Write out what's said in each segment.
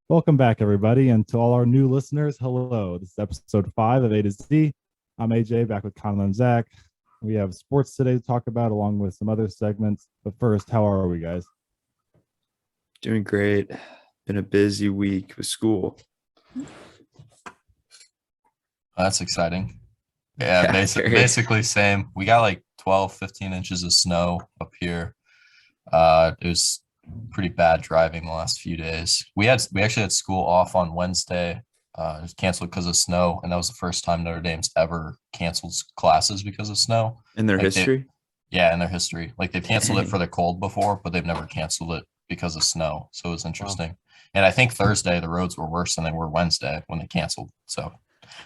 Welcome back, everybody, and to all our new listeners, hello. This is episode 5 of A to Z. I'm AJ, back with Conlan and Zach. We have sports today to talk about, along with some other segments. But first, how are we, guys? Doing great. Been a busy week with school. That's exciting. Yeah, Yeah, basically same. We got like 12, 15 inches of snow up here. It was pretty bad driving the last few days. We actually had school off on Wednesday. It was canceled because of snow, and that was the first time Notre Dame's ever canceled classes because of snow. In their history? Yeah, in their history. Like they've canceled it Dang. for the cold before, but they've never canceled it because of snow. So it was interesting. Wow. And I think Thursday the roads were worse than they were Wednesday when they canceled. So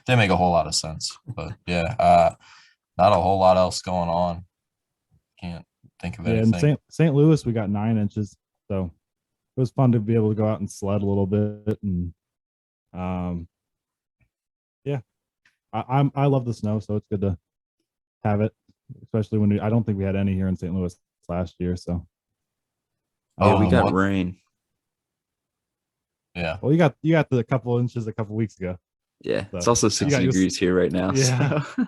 didn't make a whole lot of sense. But yeah, not a whole lot else going on. Can't think of anything. In St. Louis, we got 9 inches. So it was fun to be able to go out and sled a little bit. And yeah, I love the snow, so it's good to have it, especially when I don't think we had any here in St. Louis last year. So yeah, we got rain. Yeah. Well, you got the couple inches a couple weeks ago. Yeah, so it's also 60 degrees here right now. Yeah. So.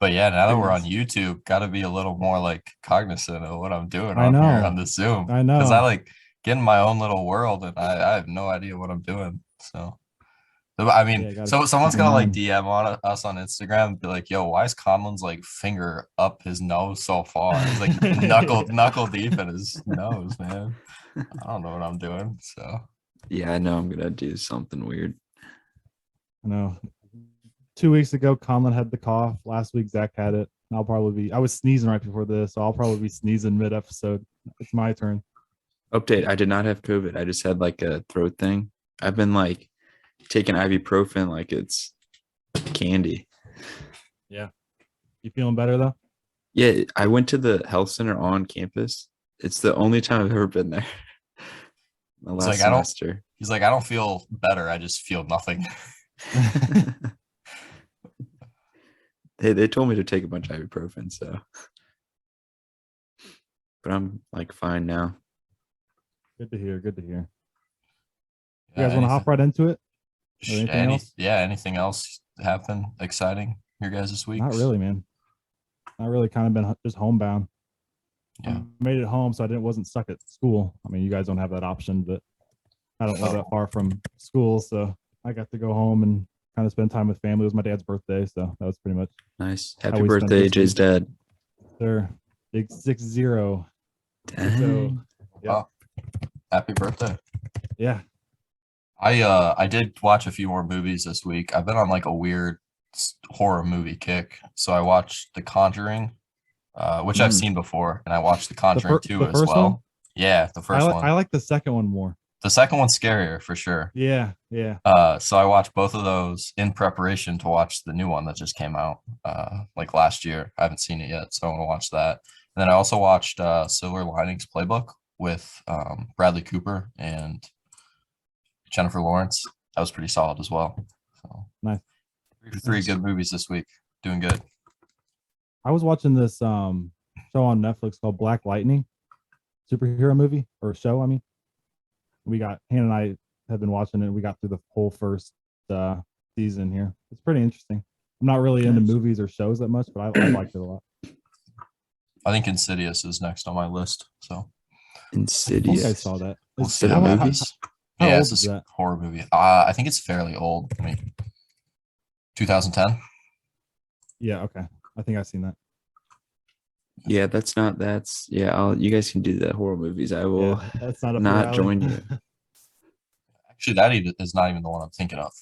But yeah, now that we're on YouTube, got to be a little more like cognizant of what I'm doing on here on the Zoom. I know. Because I like get in my own little world and I have no idea what I'm doing. So, I mean, so someone's going to like DM on us on Instagram and be like, yo, why is Conlan's like finger up his nose so far? He's like knuckle deep in his nose, man. I don't know what I'm doing. So, yeah, I know I'm going to do something weird. I know. 2 weeks ago, Conlan had the cough. Last week, Zach had it. I was sneezing right before this, so I'll probably be sneezing mid-episode. It's my turn. Update, I did not have COVID. I just had like a throat thing. I've been like taking ibuprofen like it's candy. Yeah. You feeling better, though? Yeah, I went to the health center on campus. It's the only time I've ever been there. My last semester. He's like, I don't feel better. I just feel nothing. They told me to take a bunch of ibuprofen, so. But I'm like fine now. Good to hear. You Yeah, guys want to hop right into it? Anything else happen exciting your guys this week? Not really, man. Not really. Kind of been just homebound. Yeah. I made it home, so I wasn't stuck at school. I mean, you guys don't have that option, but I don't live that far from school, so I got to go home and kind of spend time with family. It was my dad's birthday, so that was pretty much nice. Happy birthday, AJ's dad. Sir, big 6-0. Dang. So, yeah. Wow. Happy birthday. Yeah. I did watch a few more movies this week. I've been on like a weird horror movie kick. So I watched The Conjuring, which I've seen before, and I watched The Conjuring 2 as well. One? Yeah, the first one. I like the second one more. The second one's scarier for sure. Yeah. So I watched both of those in preparation to watch the new one that just came out like last year. I haven't seen it yet, so I want to watch that. And then I also watched Silver Linings Playbook with Bradley Cooper and Jennifer Lawrence. That was pretty solid as well. So nice. Three good movies this week. Doing good. I was watching this show on Netflix called Black Lightning, superhero movie or show. I mean. Hannah and I have been watching it. We got through the whole first season here. It's pretty interesting. I'm not really into movies or shows that much, but I liked it a lot. I think Insidious is next on my list. So Insidious. I saw that. Movies? Yeah, it's a horror movie. I think it's fairly old. I mean, 2010. Yeah. Okay. I think I've seen that. Yeah, you guys can do the horror movies. I will that's not join you. Actually, that is not even the one I'm thinking of.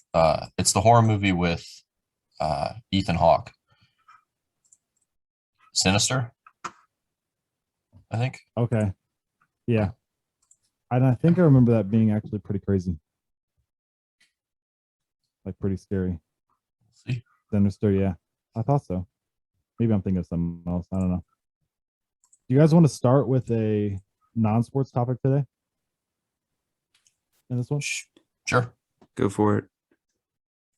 It's the horror movie with Ethan Hawke. Sinister, I think. Okay. Yeah. And I think I remember that being actually pretty crazy. Like pretty scary. See? Sinister, yeah. I thought so. Maybe I'm thinking of something else. I don't know. Do you guys want to start with a non-sports topic today? In this one? Sure. Go for it.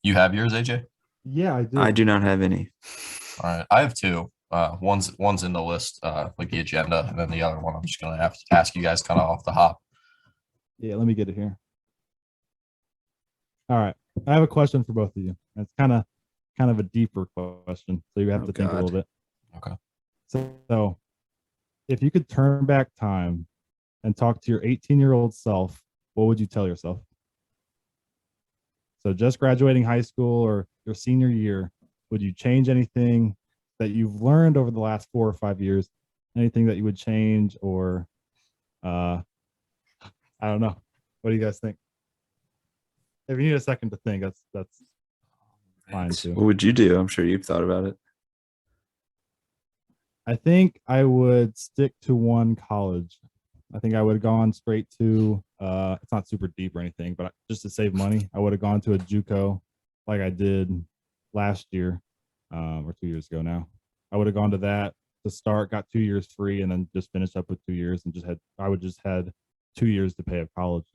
You have yours, AJ? Yeah, I do. I do not have any. All right. I have two. One's in the list, like the agenda, and then the other one I'm just gonna have to ask you guys kind of off the hop. Yeah, let me get it here. All right. I have a question for both of you. It's kind of a deeper question, so you have to think a little bit. Okay. So if you could turn back time and talk to your 18-year-old self, what would you tell yourself? So just graduating high school or your senior year, would you change anything that you've learned over the last 4 or 5 years? Anything that you would change, or I don't know. What do you guys think? If you need a second to think, that's fine too. What would you do? I'm sure you've thought about it. I think I would stick to one college. I think I would have gone straight to it's not super deep or anything, but just to save money, I would have gone to a JUCO like I did last year, or 2 years ago now. I would have gone to that to start, got 2 years free, and then just finished up with 2 years and I would just had 2 years to pay of college.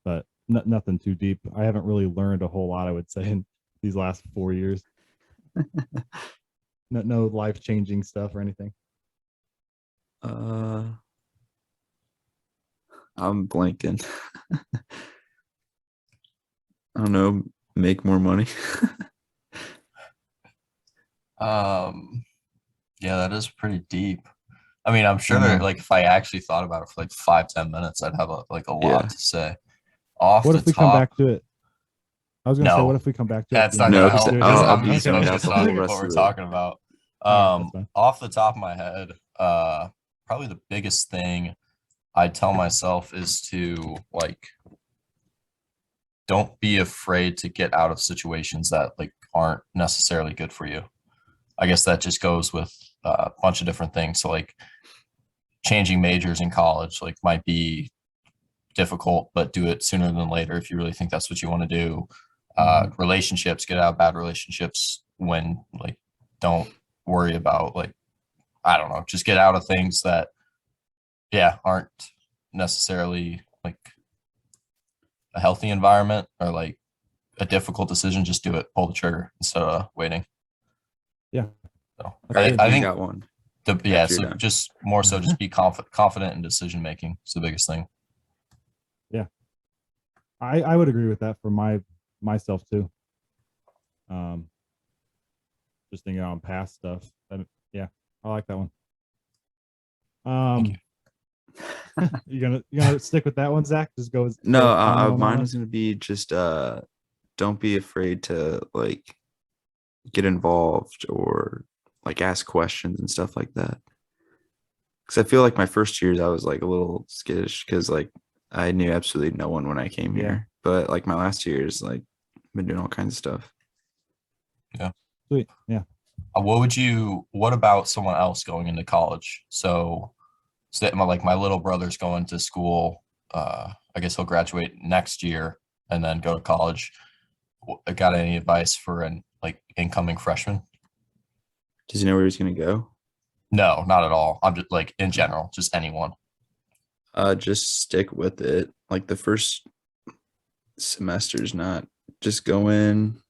But nothing too deep. I haven't really learned a whole lot, I would say, in these last 4 years. No life-changing stuff or anything. I'm blanking. I don't know. Make more money. Yeah, that is pretty deep. I mean, I'm sure that like if I actually thought about it for like 5-10 minutes, I'd have a lot to say. What if we come back to it? I was gonna say, No. what if we come back to it? That's not No, gonna 'cause help. I'll be I'm zoning out focused the whole on rest what we're of it. talking about. All right, Off the top of my head, probably the biggest thing I tell myself is to like don't be afraid to get out of situations that like aren't necessarily good for you. I guess that just goes with a bunch of different things. So like changing majors in college like might be difficult, but do it sooner than later if you really think that's what you want to do. Relationships, get out of bad relationships when like don't worry about like I don't know, just get out of things that aren't necessarily like a healthy environment or like a difficult decision. Just do it, pull the trigger instead of waiting. Yeah. So I think got one. So just more so just be confident in decision making is the biggest thing. Yeah. I would agree with that for myself too. Just thinking on past stuff. Yeah, I like that one. Thank you. You gonna stick with that one, Zach? Just go. No, mine was gonna be just don't be afraid to like get involved or like ask questions and stuff like that. Because I feel like my first years I was like a little skittish because like I knew absolutely no one when I came here. But like my last 2 years, like I've been doing all kinds of stuff. Yeah. Sweet. Yeah. What about someone else going into college? So like my little brother's going to school. I guess he'll graduate next year and then go to college. Got any advice for an like incoming freshman? Does he know where he's gonna go? No, not at all. I'm just like in general, just anyone. Just stick with it. Like the first semester's not just go in.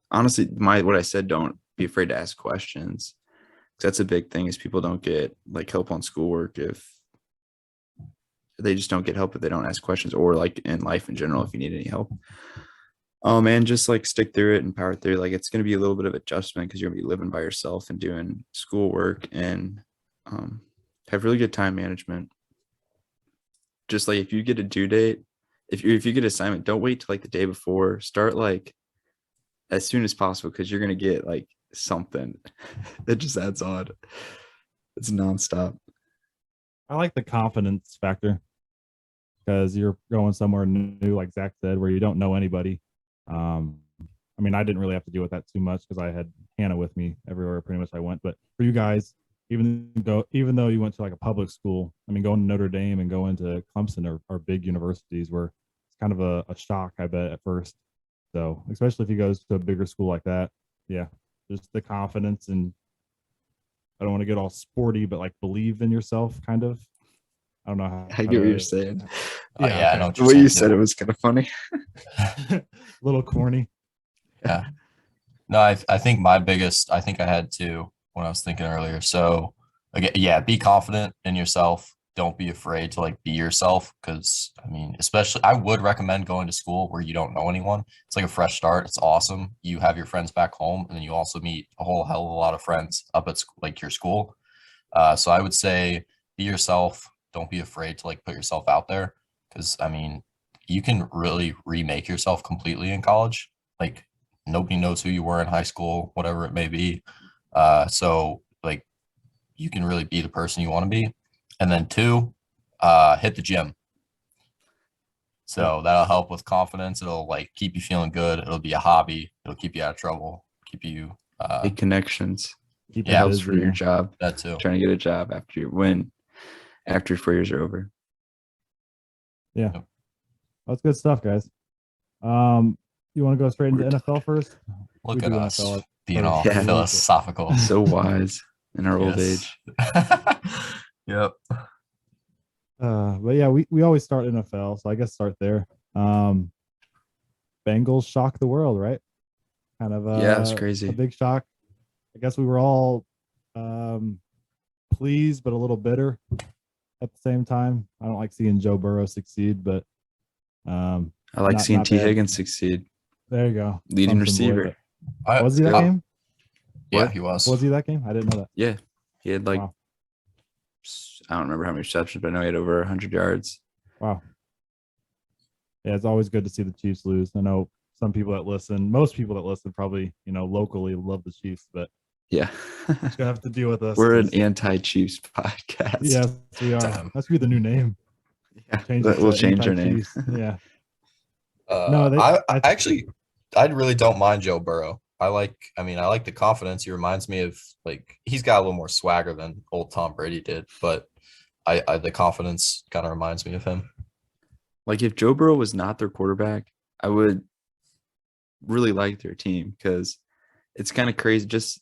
Honestly, what I said, don't be afraid to ask questions. That's a big thing is people don't get like help on schoolwork if they just don't get help if they don't ask questions, or like in life in general if you need any help. Oh man, just like stick through it and power through. Like it's gonna be a little bit of adjustment because you're gonna be living by yourself and doing schoolwork and have really good time management. Just like if you get a due date, if you get an assignment, don't wait till like the day before. Start like as soon as possible because you're gonna get like something that just adds on. It's nonstop. I like the confidence factor because you're going somewhere new, like Zach said, where you don't know anybody. I mean, I didn't really have to deal with that too much because I had Hannah with me everywhere pretty much I went. But for you guys, even though you went to like a public school, I mean, going to Notre Dame and going to Clemson are big universities where it's kind of a shock, I bet, at first. So especially if he goes to a bigger school like that, yeah, just the confidence and I don't want to get all sporty, but like believe in yourself, kind of. I don't know how. I get what you're saying. I know the way you said it was kind of funny. A little corny. Yeah. No, I think I had to when I was thinking earlier. So again, be confident in yourself. don't be afraid to like be yourself. Because I mean, especially I would recommend going to school where you don't know anyone. It's like a fresh start. It's awesome. You have your friends back home, and then you also meet a whole hell of a lot of friends up at like your school. So I would say be yourself. Don't be afraid to like put yourself out there. Because I mean, you can really remake yourself completely in college. Like nobody knows who you were in high school, whatever it may be. So like you can really be the person you want to be. And then 2, hit the gym. So that'll help with confidence. It'll like keep you feeling good. It'll be a hobby. It'll keep you out of trouble. Keep you Make connections. Keep It helps for your job. that too. Trying to get a job after your 4 years are over. Yeah. That's good stuff, guys. You want to go straight into NFL first? Look We at do us NFL being first. all Yeah. philosophical. So wise in our old Yes. age. Yep. But yeah, we always start NFL, so I guess start there. Bengals shock the world, right? Kind of Yeah, it's a crazy. big shock. I guess we were all pleased but a little bitter at the same time. I don't like seeing Joe Burrow succeed, but I like seeing not T. bad. Higgins succeed. There you go. Leading Clemson boy, receiver. but- was he that go. game? Yeah, What? he was. Was he that game? I didn't know that. Yeah. He had like, Wow. I don't remember how many receptions, but I know he had over 100 yards. Wow. Yeah, it's always good to see the Chiefs lose. I know some people that listen, most people that listen probably, locally love the Chiefs, but Yeah. just gonna have to deal with us. We're an anti-Chiefs podcast. Yes, we are. Damn. That's be the new name. Yeah. Change it We'll to change our name. anti-Chiefs. Yeah. I really don't mind Joe Burrow. I like the confidence. He reminds me of like he's got a little more swagger than old Tom Brady did, but I the confidence kind of reminds me of him. Like if Joe Burrow was not their quarterback, I would really like their team because it's kind of crazy. Just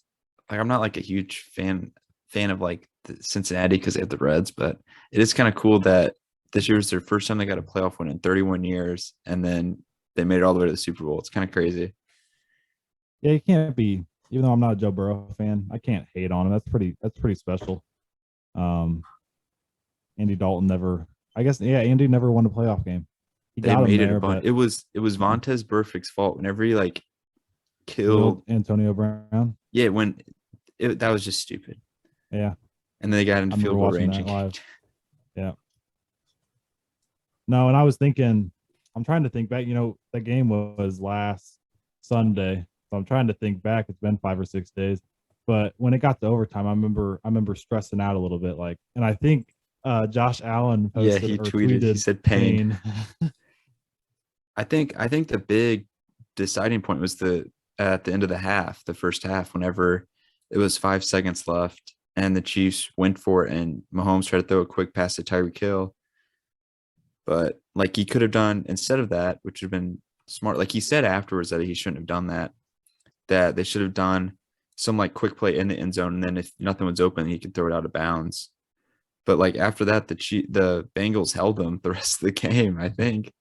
like I'm not like a huge fan of like the Cincinnati because they have the Reds, but it is kind of cool that this year was their first time they got a playoff win in 31 years, and then they made it all the way to the Super Bowl. It's kind of crazy. Yeah, you can't be. Even though I'm not a Joe Burrow fan, I can't hate on him. That's pretty special. Andy Dalton never. I guess Andy never won a playoff game. He They got him made it there, a bunch. but It was Vontez Burfict's fault whenever he like killed. Antonio Brown. Yeah, that was just stupid. Yeah, And then they got into I field remember goal watching range. that and live. kicked. Yeah. No, and I was thinking, I'm trying to think back. The game was last Sunday, so I'm trying to think back. It's been 5 or 6 days, but when it got to overtime, I remember stressing out a little bit. Like, and I think Josh Allen posted He or tweeted. He said pain. I think the big deciding point was at the end of the first half, whenever it was 5 seconds left and the Chiefs went for it and Mahomes tried to throw a quick pass to Tyreek Hill. But like he could have done instead of that, which would have been smart. Like he said afterwards that he shouldn't have done that, that they should have done some like quick play in the end zone. And then if nothing was open, he could throw it out of bounds. But like after that, the Bengals held them the rest of the game, I think,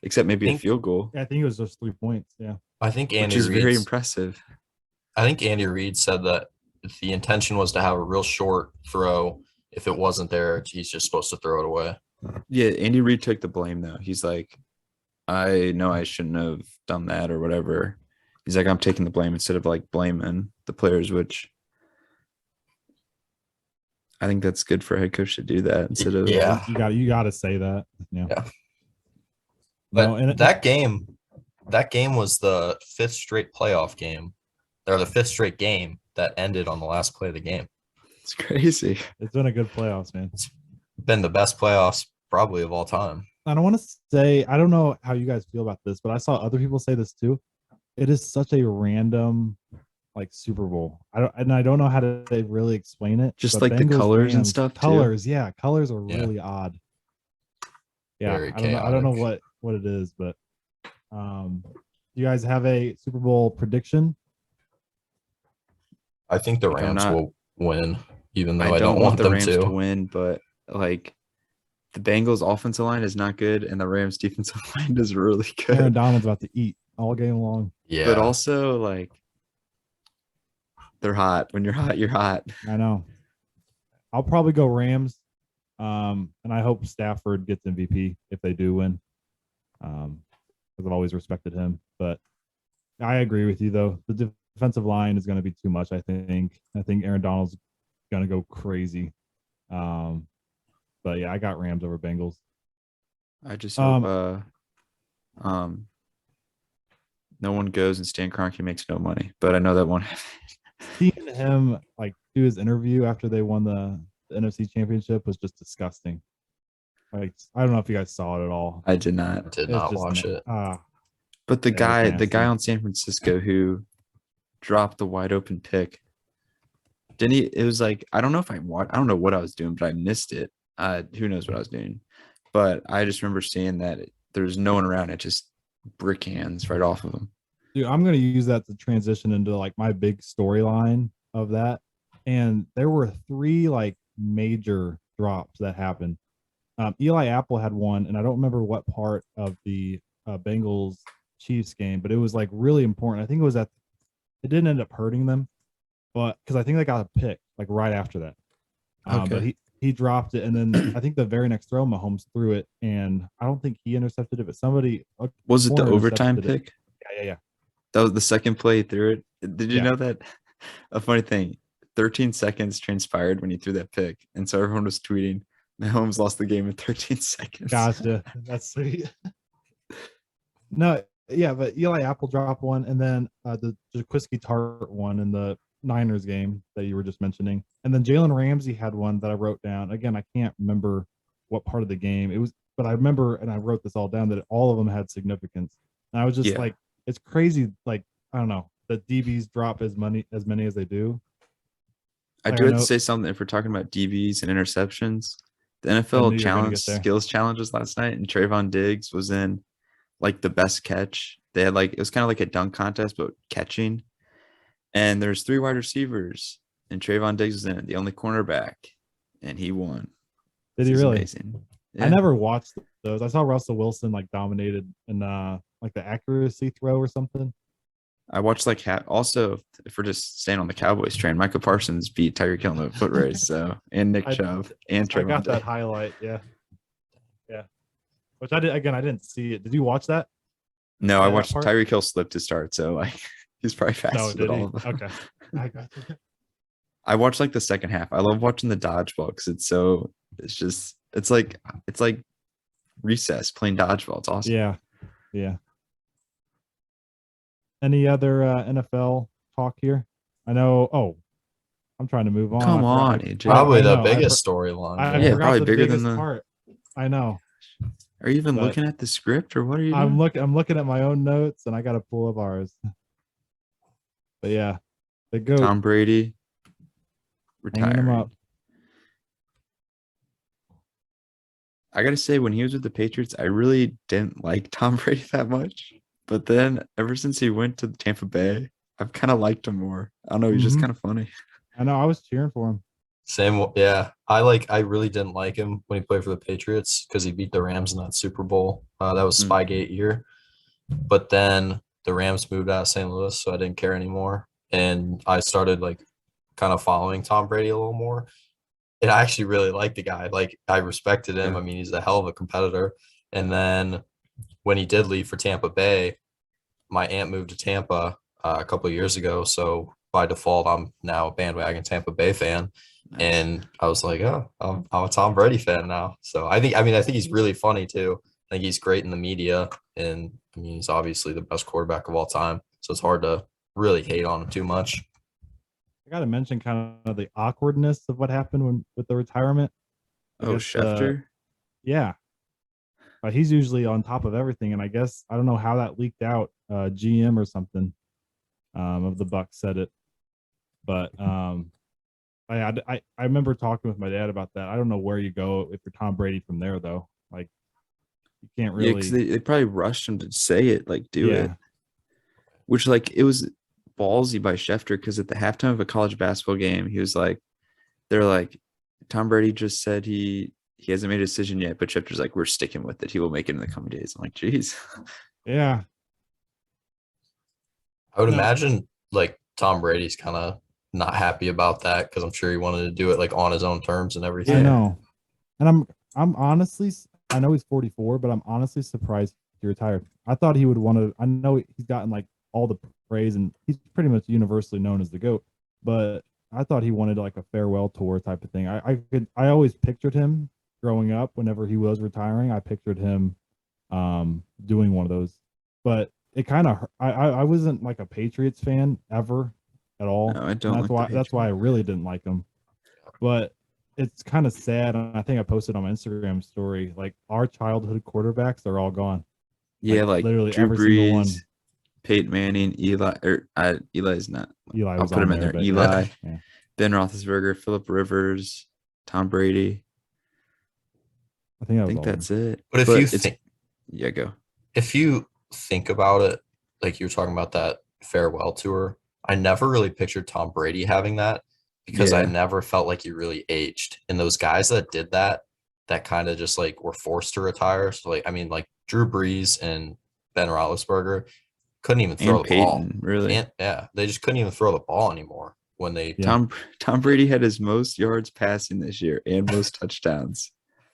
except maybe a field goal. I think it was just 3 points. Yeah. I think which is very impressive. I think Andy Reid said that the intention was to have a real short throw. If it wasn't there, he's just supposed to throw it away. Yeah, Andy Reid took the blame though. He's like, I know I shouldn't have done that or whatever. He's like, I'm taking the blame instead of like blaming the players, which I think that's good for a head coach to do that instead of you got to say that. Yeah. But that game was the 5th straight playoff game, or the 5th straight game that ended on the last play of the game. It's crazy. It's been a good playoffs, man. It's been the best playoffs probably of all time. I don't want to say, I don't know how you guys feel about this, but I saw other people say this too. It is such a random like Super Bowl. I don't know how to really explain it. Just like Bengals, the colors and stuff. Colors, too. Yeah, colors are really odd. Yeah, I don't know what it is, but you guys have a Super Bowl prediction? I think the Rams will win, even though I don't want the them Rams to win, but like the Bengals offensive line is not good and the Rams defensive line is really good. Aaron Donald's about to eat all game long. Yeah. But also like they're hot. When you're hot, you're hot. I know. I'll probably go Rams. And I hope Stafford gets MVP if they do win. Because I've always respected him. But I agree with you though. The defensive line is going to be too much. I think Aaron Donald's going to go crazy. But yeah, I got Rams over Bengals. I just hope no one goes and Stan Kroenke makes no money, but I know that won't happen. Seeing him like do his interview after they won the NFC Championship was just disgusting. Like I don't know if you guys saw it at all. I did not. I did not watch it. But the guy on San Francisco who dropped the wide open pick, didn't he? It was like I don't know what I was doing, but I missed it. Who knows what I was doing? But I just remember seeing that there's no one around. It just brick hands right off of him. Dude, I'm going to use that to transition into like my big storyline of that. And there were 3 like major drops that happened. Eli Apple had one, and I don't remember what part of the Bengals Chiefs game, but it was like really important. I think it didn't end up hurting them, but because I think they got a pick like right after that. But he dropped it, and then I think the very next throw, Mahomes threw it, and I don't think he intercepted it, but somebody was it the overtime pick? Yeah. That was the second play he threw it. Did you know that? A funny thing, 13 seconds transpired when he threw that pick, and so everyone was tweeting, Mahomes lost the game in 13 seconds. Gotcha. That's sweet. No, yeah, but Eli Apple dropped one, and then the Jaquiski Tart one in the Niners game that you were just mentioning. And then Jalen Ramsey had one that I wrote down. Again, I can't remember what part of the game it was, but I remember, and I wrote this all down, that all of them had significance. And I was just like, it's crazy. Like, I don't know, that DBs drop as many as they do. I do have to say something if we're talking about DBs and interceptions. The NFL skills challenges last night, and Trayvon Diggs was in like the best catch. They had like, it was kind of like a dunk contest, but catching. And there's 3 wide receivers, and Trayvon Diggs was in it, the only cornerback, and he won. Did he really? Amazing. Yeah. I never watched those. I saw Russell Wilson like dominated in like the accuracy throw or something. I watched like also, if we're just staying on the Cowboys train, Micah Parsons beat Tyreek Hill in the foot race, so and Nick Chubb and Trayvon. I got that highlight, yeah. Which I didn't see it. Did you watch that? No, I watched Tyreek Hill slip to start, so like he's probably faster than all of them. Okay, I got you. I watched like the second half. I love watching the dodgeball because it's like recess playing dodgeball. It's awesome. Yeah. Any other NFL talk here? I know. Oh, I'm trying to move on. Come on, AJ. Probably the biggest storyline. Yeah, probably bigger than the part. I know. Are you even looking at the script, or what are you doing? I'm looking at my own notes, and I got to pull up ours. But yeah, the GOAT. Tom Brady retiring. Him up. I gotta say, when he was with the Patriots, I really didn't like Tom Brady that much. But then, ever since he went to Tampa Bay, I've kind of liked him more. I don't know, he's just kind of funny. I know, I was cheering for him. Same, yeah. I really didn't like him when he played for the Patriots because he beat the Rams in that Super Bowl. That was Spygate year. But then the Rams moved out of St. Louis, so I didn't care anymore. And I started like kind of following Tom Brady a little more. And I actually really liked the guy. Like, I respected him. I mean, he's a hell of a competitor. And then when he did leave for Tampa Bay, my aunt moved to Tampa a couple of years ago. So by default, I'm now a bandwagon Tampa Bay fan. Nice. And I was like, oh, I'm a Tom Brady fan now. So I think he's really funny too. I think he's great in the media. And I mean, he's obviously the best quarterback of all time. So it's hard to really hate on him too much. I got to mention kind of the awkwardness of what happened with the retirement. Schefter? Yeah. He's usually on top of everything. And I guess, I don't know how that leaked out. GM or something of the Bucs said it. But I remember talking with my dad about that. I don't know where you go if you're Tom Brady from there, though. Like, you can't really. Yeah, because they probably rushed him to say it, like, do it. Which, like, it was ballsy by Schefter because at the halftime of a college basketball game, he was like, they're like, Tom Brady just said he hasn't made a decision yet, but Schefter's like, we're sticking with it. He will make it in the coming days. I'm like, geez. Yeah. I would imagine like Tom Brady's kind of not happy about that because I'm sure he wanted to do it like on his own terms and everything. I know. And I'm honestly, I know he's 44, but I'm honestly surprised he retired. I thought he would want to. I know he's gotten like all the praise, and he's pretty much universally known as the GOAT. But I thought he wanted like a farewell tour type of thing. I always pictured him growing up. Whenever he was retiring, I pictured him doing one of those. But it kind of I wasn't like a Patriots fan ever at all. No, I don't. That's why I really didn't like him. But it's kind of sad, and I think I posted on my Instagram story. Like our childhood quarterbacks are all gone. Yeah, like literally Drew every single one. Brees, Peyton Manning, Eli, or Eli's not. Eli I'll was put him in there. but Eli, yeah. Ben Roethlisberger, Phillip Rivers, Tom Brady. I think, I think that's it. But if you think, yeah, go. If you think about it, like you're talking about that farewell tour, I never really pictured Tom Brady having that because I never felt like he really aged. And those guys that did that kind of just like were forced to retire. So like, I mean, like Drew Brees and Ben Roethlisberger couldn't even throw the ball. Really? And, yeah, they just couldn't even throw the ball anymore when they. Yeah. Tom Brady had his most yards passing this year and most touchdowns.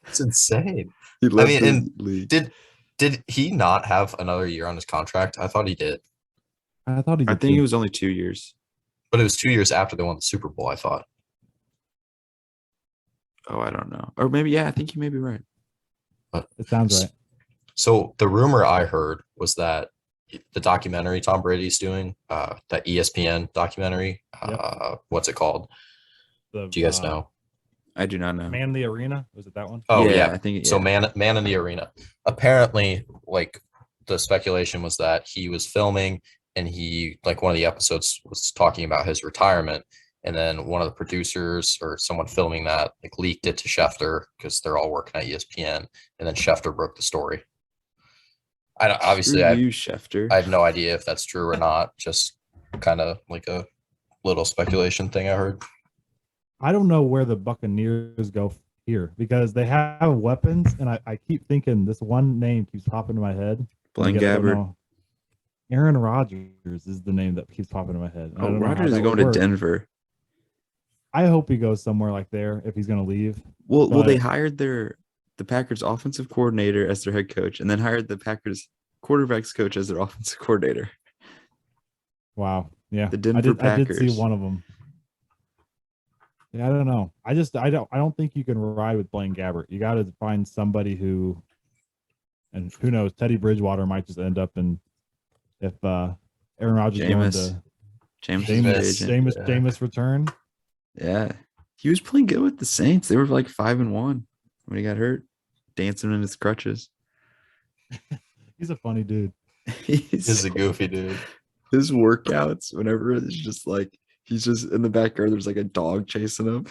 It's insane. He led the league. Did he not have another year on his contract? I thought he did. I think it was only 2 years. But it was 2 years after they won the Super Bowl, I thought. Oh, I don't know. Or maybe, I think you may be right. But it sounds right. So the rumor I heard was that the documentary Tom Brady's doing, that ESPN documentary, what's it called? Do you guys know? I do not know. Man in the Arena? Was it that one? Oh, yeah. I think so. Man in the Arena. Apparently, like the speculation was that he was filming and he, like one of the episodes was talking about his retirement. And then one of the producers or someone filming that like leaked it to Schefter because they're all working at ESPN. And then Schefter broke the story. I have no idea if that's true or not. Just kind of like a little speculation thing I heard. I don't know where the Buccaneers go here because they have weapons, and I keep thinking this one name keeps popping in my head. Blaine Gabbert. Aaron Rodgers is the name that keeps popping in my head. Oh, Rodgers is going to Denver. I hope he goes somewhere like there if he's going to leave. Well, they hired the Packers offensive coordinator as their head coach, and then hired the Packers quarterbacks coach as their offensive coordinator. Wow. Yeah. The Denver Packers. I did see one of them. Yeah, I don't know. I don't think you can ride with Blaine Gabbert. You got to find somebody who, and who knows, Teddy Bridgewater might just end up in, if Aaron Rodgers going to Jameis return. Yeah, he was playing good with the Saints. They were like 5-1 when he got hurt, dancing in his crutches. He's a funny dude. He's a goofy dude. His workouts, whenever it's just like he's just in the backyard, there's like a dog chasing him.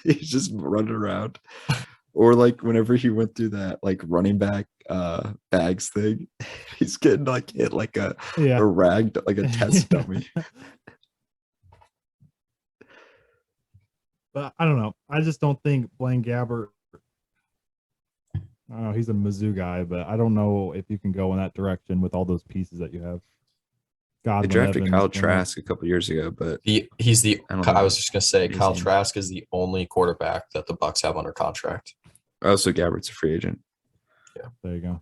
He's just running around. Or like whenever he went through that like running back bags thing, he's getting like hit like a rag, like a test dummy. But I don't know. I just don't think Blaine Gabbert. I don't know. He's a Mizzou guy, but I don't know if you can go in that direction with all those pieces that you have. They drafted Kyle Trask a couple years ago, but I was just gonna say Kyle Trask is the only quarterback that the Bucs have under contract. Oh, so Gabbert's a free agent. Yeah, there you go.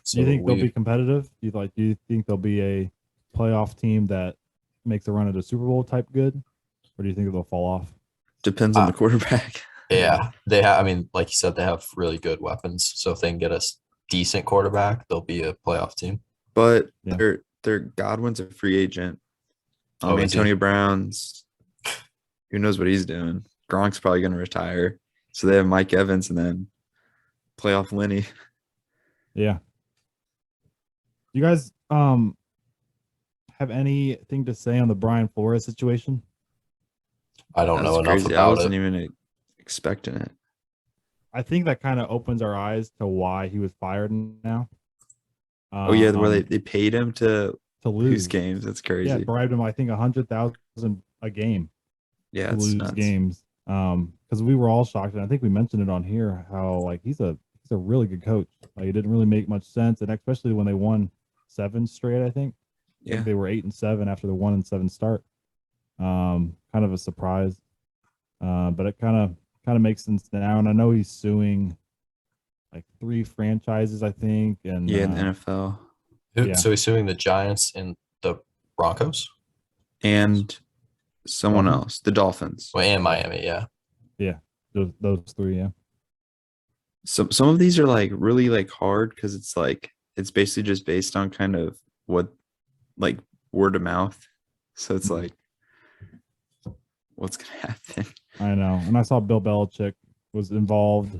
So do you think they'll be competitive? Do you think they'll be a playoff team that makes a run at a Super Bowl type good, or do you think they'll fall off? Depends on the quarterback. Yeah, they have. I mean, like you said, they have really good weapons. So if they can get a decent quarterback, they'll be a playoff team. But their Godwin's a free agent. Antonio Brown's, who knows what he's doing? Gronk's probably going to retire. So they have Mike Evans and then playoff Lenny. Yeah. You guys have anything to say on the Brian Flores situation? I don't know enough about it. I wasn't even expecting it. I think that kind of opens our eyes to why he was fired now. Where they paid him to lose games. That's crazy. Yeah, bribed him, I think, $100,000 a game. Yeah, to lose games. Because we were all shocked, and I think we mentioned it on here how like he's a really good coach. Like it didn't really make much sense, and especially when they won 7 straight. I think they were 8-7 after the 1-7 start. Kind of a surprise, but it kind of kind of makes sense now. And I know he's suing like 3 franchises, I think. And Yeah, in the NFL. Yeah. So he's suing the Giants and the Broncos And someone Dolphins? else, the Dolphins. well, and Miami. Yeah. yeah, those 3. Yeah. Some of these are like really like hard because it's basically just based on kind of what like word of mouth. So it's like what's gonna happen. I know. And I saw Bill Belichick was involved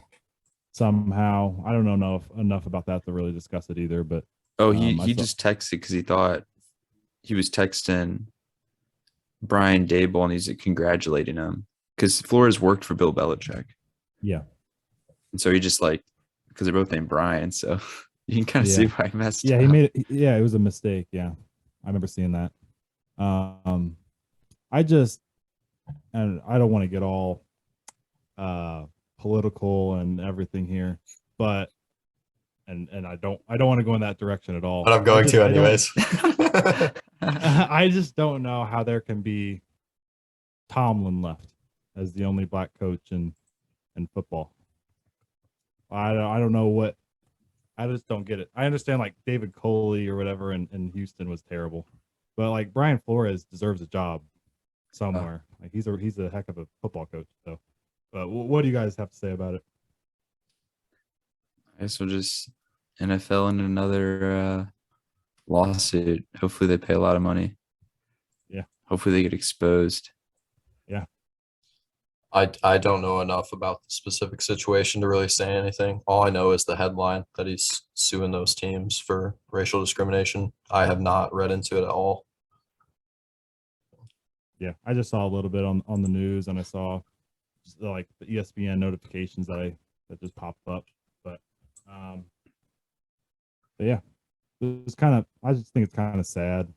somehow. I don't know enough about that to really discuss it either. But Oh, I he saw- just texted because he thought he was texting Brian Dable and he's like, congratulating him because Flores worked for Bill Belichick. yeah. And so he just like because they're both named Brian, so you can kind of see Yeah. why he messed Yeah, up. he made it. Yeah, it was a mistake. Yeah, I remember seeing that. And I don't want to get all political and everything here, but and I don't want to go in that direction at all. But I'm going to I don't- anyways. I just don't know how there can be Tomlin left as the only black coach in football. I don't know what. I just don't get it. I understand like David Coley or whatever in Houston was terrible, but like Brian Flores deserves a job somewhere. Like he's a heck of a football coach. So, but what do you guys have to say about it? I guess we'll just NFL in another lawsuit. Hopefully they pay a lot of money. Yeah. Hopefully they get exposed. Yeah. I don't know enough about the specific situation to really say anything. All I know is the headline that he's suing those teams for racial discrimination. I have not read into it at all. Yeah, I just saw a little bit on the news, and I saw just like the ESPN notifications that just popped up. But yeah, it's kind of. I just think it's kind of sad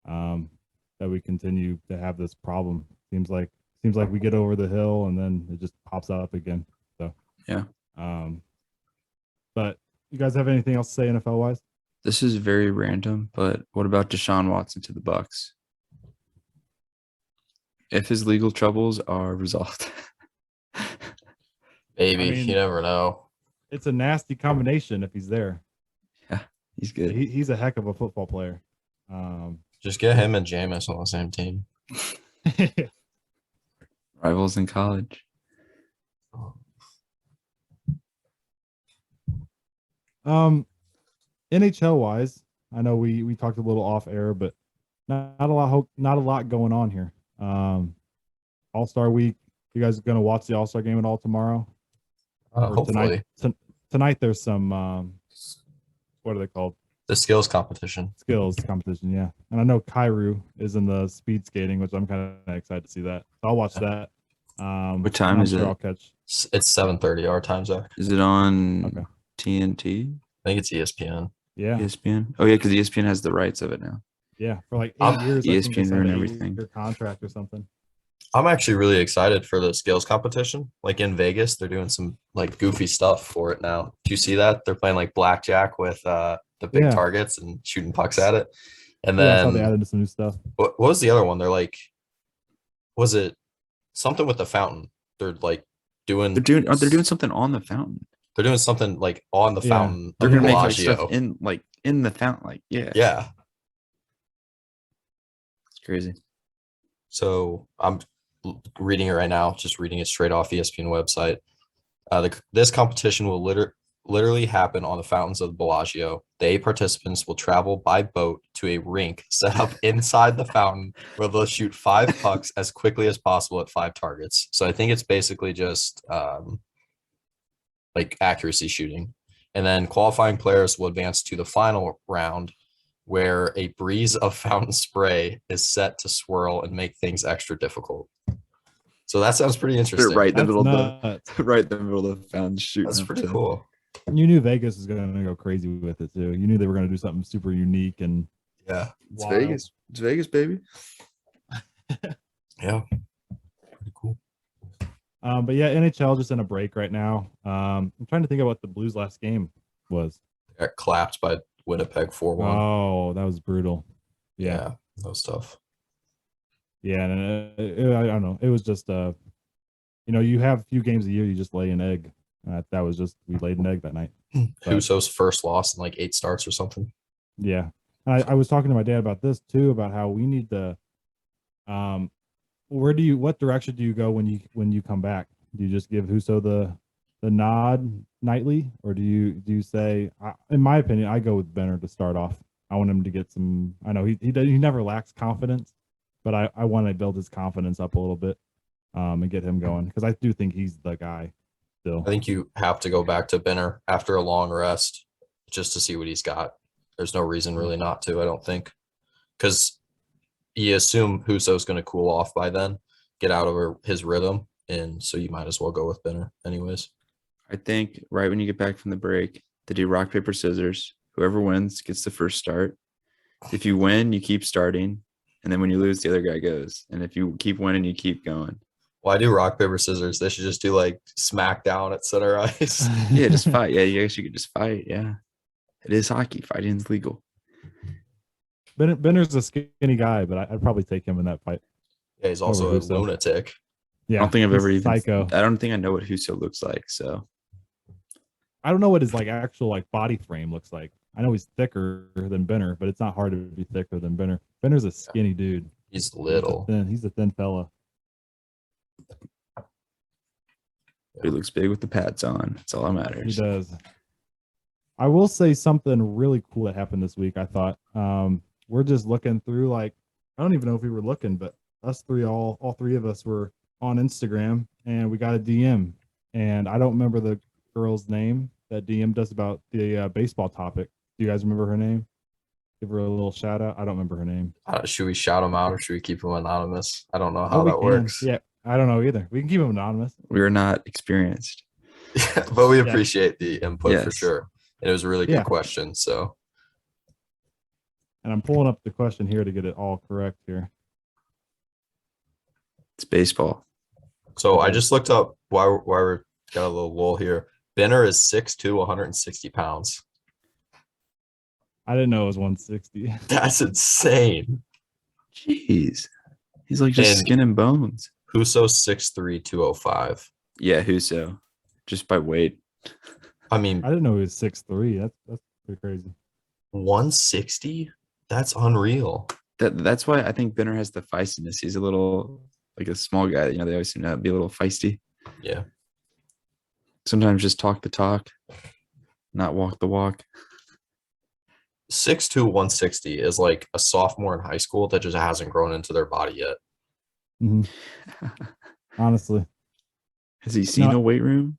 that we continue to have this problem. Seems like we get over the hill and then it just pops up again. So Yeah. But you guys have anything else to say NFL wise? This is very random, but what about Deshaun Watson to the Bucks? If his legal troubles are resolved. Maybe. I mean- You never know. It's a nasty combination if he's there. Yeah, he's good. He's a heck of a football player. Just get him and Jameis on the same team. Rivals in college. NHL wise, I know we talked a little off air, but not a lot going on here. All-Star week. You guys gonna watch the All-Star game at all tomorrow? Or Hopefully. Tonight there's some what are they called? The skills competition. Skills competition, yeah. And I know Kairu is in the speed skating, which I'm kind of excited to see that. So I'll watch that. What time I'm is sure it? I'll catch. It's 7:30 our time, Zach. Is it on Okay. TNT? I think it's ESPN. Yeah, ESPN? Oh yeah, because ESPN has the rights of it now. yeah. For like 8 years, I think they ESPN signed ruined an everything. 8-year contract or something. I'm actually really excited for the skills competition. Like in Vegas, they're doing some like goofy stuff for it now. Do you see that? They're playing like blackjack with the big Yeah. targets and shooting pucks at it. And Yeah, I saw then they added some new stuff. what was the other one? They're like, was it something with the fountain? They're like doing They're doing something on the fountain. they're doing something like on the Yeah. fountain. They're of gonna the make like Bellagio. stuff in the fountain. Like yeah, Yeah. it's crazy. So I'm reading it right now, just reading it straight off ESPN website. This competition will literally happen on the fountains of the Bellagio. The 8 participants will travel by boat to a rink set up inside the fountain where they'll shoot 5 pucks as quickly as possible at 5 targets. So I think it's basically just like accuracy shooting. And then qualifying players will advance to the final round where a breeze of fountain spray is set to swirl and make things extra difficult. So that sounds pretty interesting. Right in the That's middle of nuts. the right in the middle of the fountain shooting. That's up pretty to- cool. You knew Vegas was going to go crazy with it too. You knew they were going to do something super unique and Yeah. It's wild. Vegas. It's Vegas, baby. Yeah. Pretty cool. But yeah, NHL just in a break right now. I'm trying to think of what the Blues' last game was. Got clapped by Winnipeg 4-1. Oh, that was brutal. Yeah, That was tough. yeah. And I don't know. It was just you have a few games a year, you just lay an egg. That was just we laid an egg that night. Huso's first loss in like 8 starts or something. Yeah, I was talking to my dad about this too, about how we need to. What direction do you go when you come back? Do you just give Huso the nod nightly, or do you say? In my opinion, I go with Benner to start off. I want him to get some. I know he never lacks confidence, but I want to build his confidence up a little bit, and get him going because I do think he's the guy. Still, I think you have to go back to Benner after a long rest just to see what he's got. There's no reason really not to, I don't think. Because you assume Huso's going to cool off by then, get out of his rhythm, and so you might as well go with Benner anyways. I think right when you get back from the break, they do rock, paper, scissors. Whoever wins gets the first start. If you win, you keep starting. And then when you lose, the other guy goes. And if you keep winning, you keep going. Why do rock, paper, scissors? They should just do like smackdown at center ice. Yeah, just fight. Yeah, you guys could just fight. Yeah. It is hockey. Fighting is legal. Benner's a skinny guy, but I'd probably take him in that fight. Yeah, he's also a lunatic. Yeah, I don't think I've ever psycho. I don't think I know what Huso looks like. So I don't know what his actual body frame looks like. I know he's thicker than Benner, but it's not hard to be thicker than Benner. Benner's a skinny dude. He's little. He's a thin fella. he looks big with the pads on. That's all that matters. He does. I will say something really cool that happened this week. I thought we're just looking through I don't even know if we were looking, but us three, all three of us were on Instagram, and we got a DM, and I don't remember the girl's name that DM'd us about the baseball topic. Do you guys remember her name? Give her a little shout out. I don't remember her name. Should we shout him out or should we keep him anonymous? I don't know how that works. Yeah, I don't know either. We can keep him anonymous. We are not experienced. Yeah, but we appreciate the input for Yes. sure. It was a really good question. So, and I'm pulling up the question here to get it all correct here. It's baseball. So I just looked up why we're got a little lull here. Benner is 6'2", 160 pounds. I didn't know it was 160. That's insane. Jeez. He's like just skin and bones. Huso's 6'3", 205. Yeah, Huso. Just by weight. I mean, I didn't know he was 6'3". That's pretty crazy. 160? That's unreal. That's why I think Benner has the feistiness. He's a little like a small guy. They always seem to be a little feisty. Yeah. Sometimes just talk the talk, not walk the walk. 6'2", 160 is like a sophomore in high school that just hasn't grown into their body yet. Mm-hmm. Honestly. Has he seen a weight room?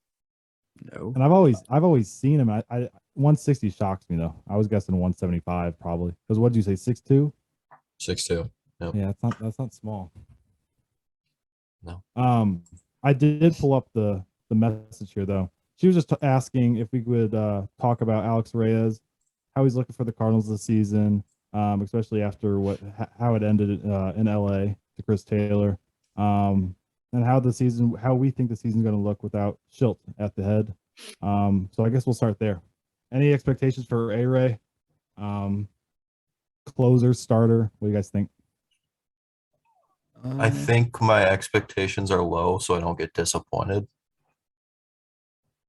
No. And I've always seen him. I 160 shocks me though. I was guessing 175 probably. Because what did you say? 6'2"? 6'2". Yep. Yeah, that's not small. No. I did pull up the message here though. She was just asking if we would talk about Alex Reyes, how he's looking for the Cardinals this season, especially after how it ended in LA to Chris Taylor, and how we think the season's going to look without Schilt at the head. So I guess we'll start there. Any expectations for A-Ray? Closer, starter? What do you guys think? I think my expectations are low, so I don't get disappointed.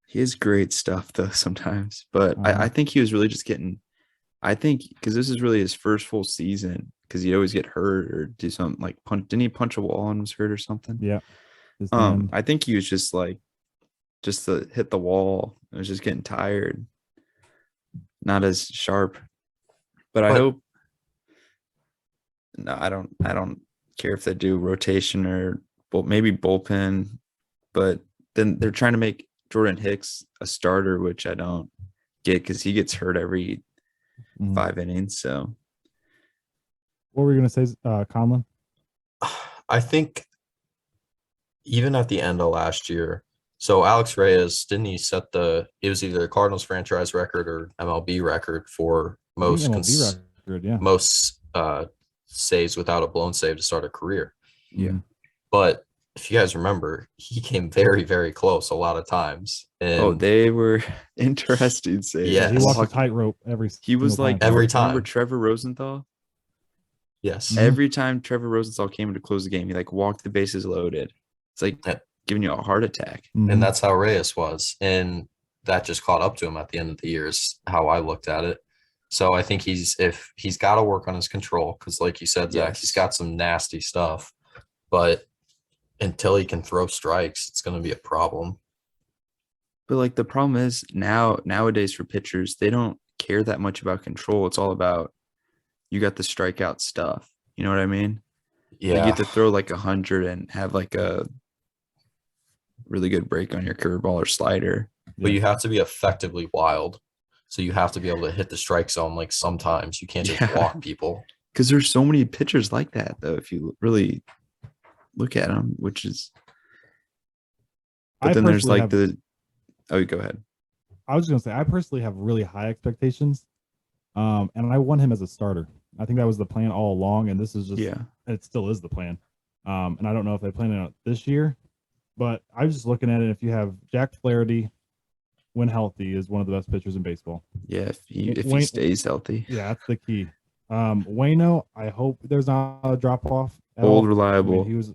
He has great stuff though sometimes, but I think he was really just getting. I think because this is really his first full season, because he'd always get hurt or do something like punch. Didn't he punch a wall and was hurt or something? Yeah. I think he was just to hit the wall. I was just getting tired, not as sharp. But I hope. No, I don't care if they do rotation or maybe bullpen, but then they're trying to make Jordan Hicks a starter, which I don't get because he gets hurt every 5 innings. So, what were you going to say, Conlan? I think even at the end of last year, so Alex Reyes, didn't he set it was either the Cardinals franchise record or MLB record for most saves without a blown save to start a career. Yeah. But if you guys remember, he came very, very close a lot of times. And they were interesting saves. Yeah, he walked a tightrope He was like every time. Remember Trevor Rosenthal? Yes. Every time Trevor Rosenthal came in to close the game, he walked the bases loaded. It's like, giving you a heart attack. And that's how Reyes was. And that just caught up to him at the end of the year is how I looked at it. So I think he's got to work on his control because, like you said, Zach, he's got some nasty stuff. But until he can throw strikes, it's going to be a problem. But like the problem is nowadays for pitchers, they don't care that much about control. It's all about you got the strikeout stuff. You know what I mean? Yeah. Like you get to throw like 100 and have like a really good break on your curveball or slider. But you have to be effectively wild. So you have to be able to hit the strike zone like sometimes. You can't just walk people. Because there's so many pitchers like that, though, if you really look at them, which is. But then there's like Oh, go ahead. I was going to say, I personally have really high expectations. And I want him as a starter. I think that was the plan all along. And this is just, it still is the plan. And I don't know if they plan it out this year, but I was just looking at it. If you have Jack Flaherty, when healthy, is one of the best pitchers in baseball. Yeah, if he stays healthy. Yeah, that's the key. Wayno, I hope there's not a drop off. Old, reliable. I mean,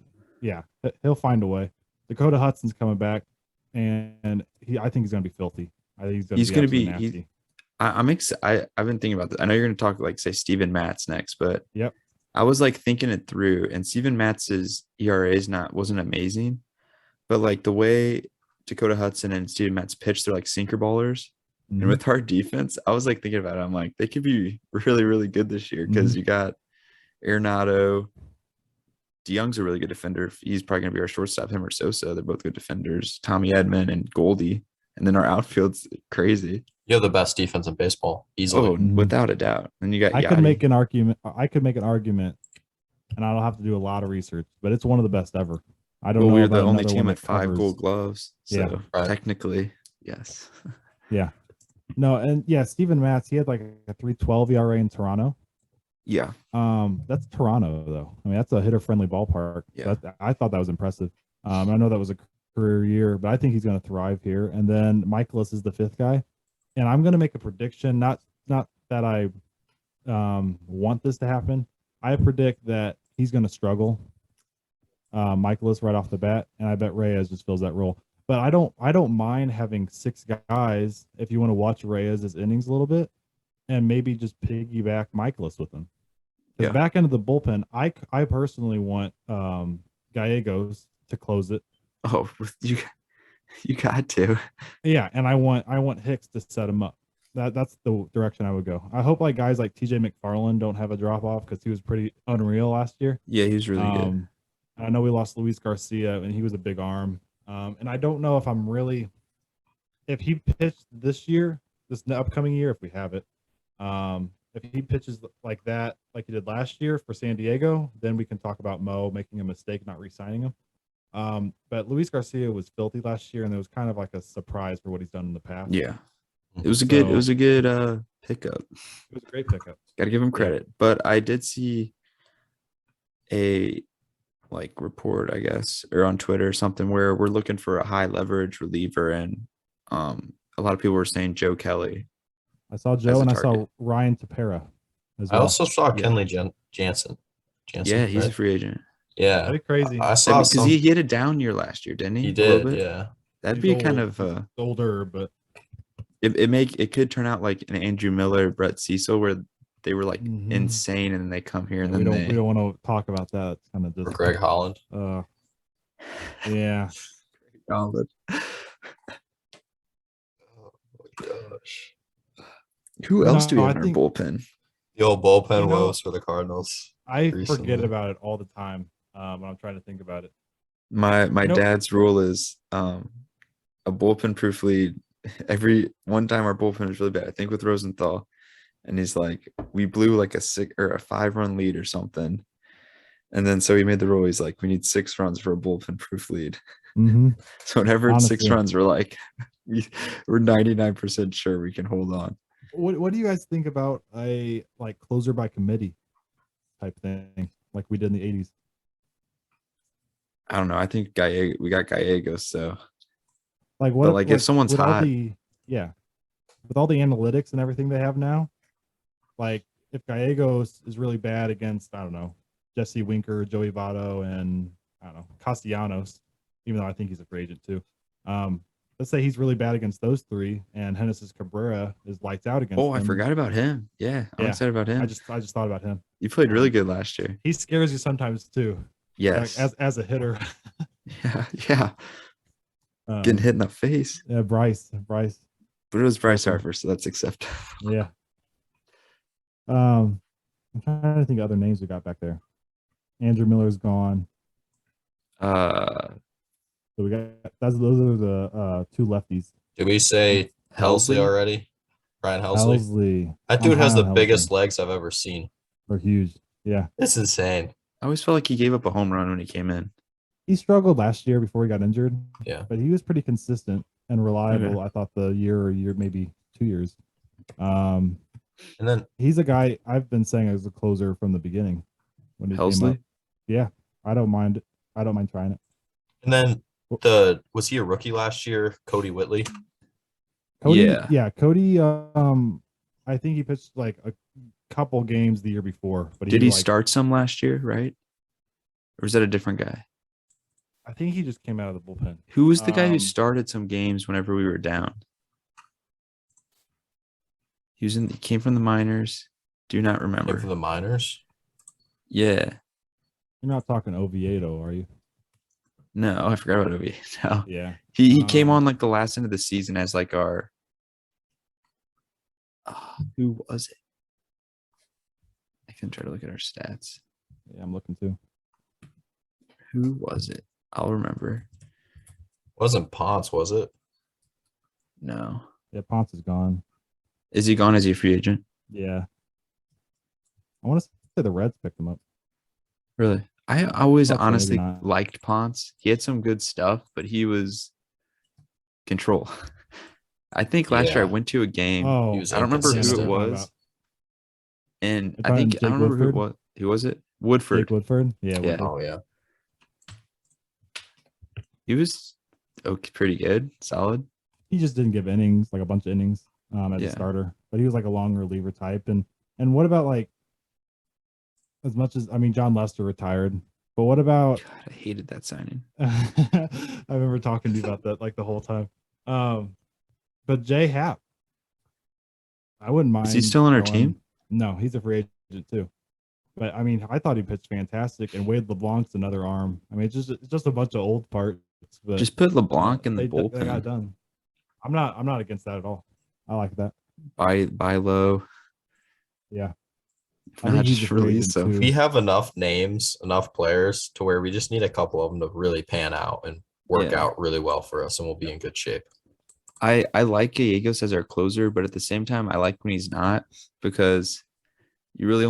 he'll find a way. Dakota Hudson's coming back, and I think he's going to be filthy. I think he's going to be nasty. I'm excited. I've been thinking about this. I know you're going to talk like say Steven Matz next, but yep. I was like thinking it through, and Steven Matz's ERA wasn't amazing, but like the way Dakota Hudson and Steven Matz pitch, they're like sinker ballers. Mm-hmm. And with our defense, I was like thinking about it. I'm like, they could be really, really good this year because you got Arenado. DeYoung's a really good defender. He's probably going to be our shortstop, him or Sosa. They're both good defenders. Tommy Edman and Goldie. And then our outfield's crazy. You have the best defense in baseball, easily. Oh, without a doubt. And you got I could make an argument, and I don't have to do a lot of research, but it's one of the best ever. I don't know. We're the only team with 5 Gold Gloves. So yeah. Technically, yes. Yeah. No, and Steven Matz, he had like a 3.12 ERA in Toronto. Yeah. That's Toronto though. I mean, that's a hitter-friendly ballpark. Yeah. So I thought that was impressive. I know that was a career year, but I think he's going to thrive here. And then Michaelis is the 5th guy, and I'm going to make a prediction. Not that I want this to happen. I predict that he's going to struggle. Michaelis right off the bat, and I bet Reyes just fills that role. But I don't mind having 6 guys if you want to watch Reyes' innings a little bit, and maybe just piggyback Michaelis with him. Because back into the bullpen, I personally want Gallegos to close it. Oh, you got to. Yeah, and I want Hicks to set him up. That's the direction I would go. I hope like guys like TJ McFarland don't have a drop off because he was pretty unreal last year. Yeah, he was really good. I know we lost Luis Garcia, and he was a big arm. And I don't know if he pitched this upcoming year, if we have it, if he pitches like that, like he did last year for San Diego, then we can talk about Mo making a mistake, not re-signing him. But Luis Garcia was filthy last year, and it was kind of like a surprise for what he's done in the past. Yeah. It was a good pickup. It was a great pickup. Got to give him credit. Yeah. But I did see a report, I guess, or on Twitter or something where we're looking for a high leverage reliever, and a lot of people were saying Joe Kelly. I saw Joe, and I saw Ryan Tepera as well. I also saw Kenley Jansen. Yeah, he's a free agent. Yeah, that'd be crazy. I saw because he had a down year last year, didn't he? He did. Yeah, that'd be kind of older, but it could turn out like an Andrew Miller, Brett Cecil, where they were like insane, and then they come here and then we don't want to talk about that. It's kind of just Greg Holland. Yeah. Greg Holland. Oh my gosh. Who else do we have in our bullpen? The old bullpen woes for the Cardinals. I forget about it all the time when I'm trying to think about it. My dad's rule is a bullpen proof lead. Every one time our bullpen is really bad, I think with Rosenthal, and he's like, we blew like a 5-run lead or something, and then so he made the rule. He's like, we need 6 runs for a bullpen proof lead. Mm-hmm. So whenever it's 6 runs, we're like, we're 99% sure we can hold on. What do you guys think about a closer by committee type thing like we did in the 80s? I don't know. I think we got Gallegos, so if someone's hot, with all the analytics and everything they have now, like if Gallegos is really bad against, I don't know, Jesse Winker, Joey Votto, and I don't know, Castellanos, even though I think he's a free agent too. Let's say he's really bad against those three, and Genesis Cabrera is lights out against. Oh, I them. forgot about him. Yeah, I'm excited about him. I just thought about him. You played really good last year. He scares you sometimes too. Yes, like, as a hitter. yeah. Getting hit in the face. Yeah, Bryce. But it was Bryce Harper, so that's acceptable. Yeah. I'm trying to think of other names we got back there. Andrew Miller's gone. So we got those are the two lefties. Did we say Helsley already? Brian Helsley. That dude has the biggest legs I've ever seen. They're huge. Yeah. It's insane. I always felt like he gave up a home run when he came in. He struggled last year before he got injured. Yeah. But he was pretty consistent and reliable, I thought, the year, maybe 2 years. And then he's a guy I've been saying as a closer from the beginning. When he Helsley? came up. Yeah. I don't mind trying it. And then was he a rookie last year? Cody Whitley. Cody, I think he pitched like a couple games the year before. But did he start some last year, right? Or was that a different guy? I think he just came out of the bullpen. Who was the guy who started some games whenever we were down? He came from the minors. Do not remember. Came from the minors? Yeah. You're not talking Oviedo, are you? No, I forgot about Oviedo. No. Yeah. He came on like the last end of the season as like our who was it? I can try to look at our stats. Yeah, I'm looking too. Who was it? I'll remember. Wasn't Ponce, was it? No. Yeah, Ponce is gone. Is he gone? Is he a free agent? Yeah. I want to say the Reds picked him up. Really? I always Okay, honestly maybe not. liked Ponce. He had some good stuff, but he was control. I think last year I went to a game. Oh, He was I don't remember who it inconsistent. was. And You're I talking think I don't Jake remember who it Woodford? was. Who was it? Woodford. Jake Woodford? Yeah. Yeah. Woodford. Oh yeah. He was okay, pretty good, solid. He just didn't give innings, like a bunch of innings as a starter. But he was like a long reliever type. And what about like as much as John Lester retired, but what about God, I hated that signing. I remember talking to you about that like the whole time. But Jay Happ. I wouldn't mind. Is he still on our team? No, he's a free agent too. But I thought he pitched fantastic, and Wade LeBlanc's another arm. It's just a bunch of old parts. But just put LeBlanc in the bullpen. They got done. I'm not against that at all. I like that. Buy low. Yeah. I think he's really so. We have enough names, enough players to where we just need a couple of them to really pan out and work out really well for us, and we'll be in good shape. I like Gallegos as our closer, but at the same time, I like when he's not, because you really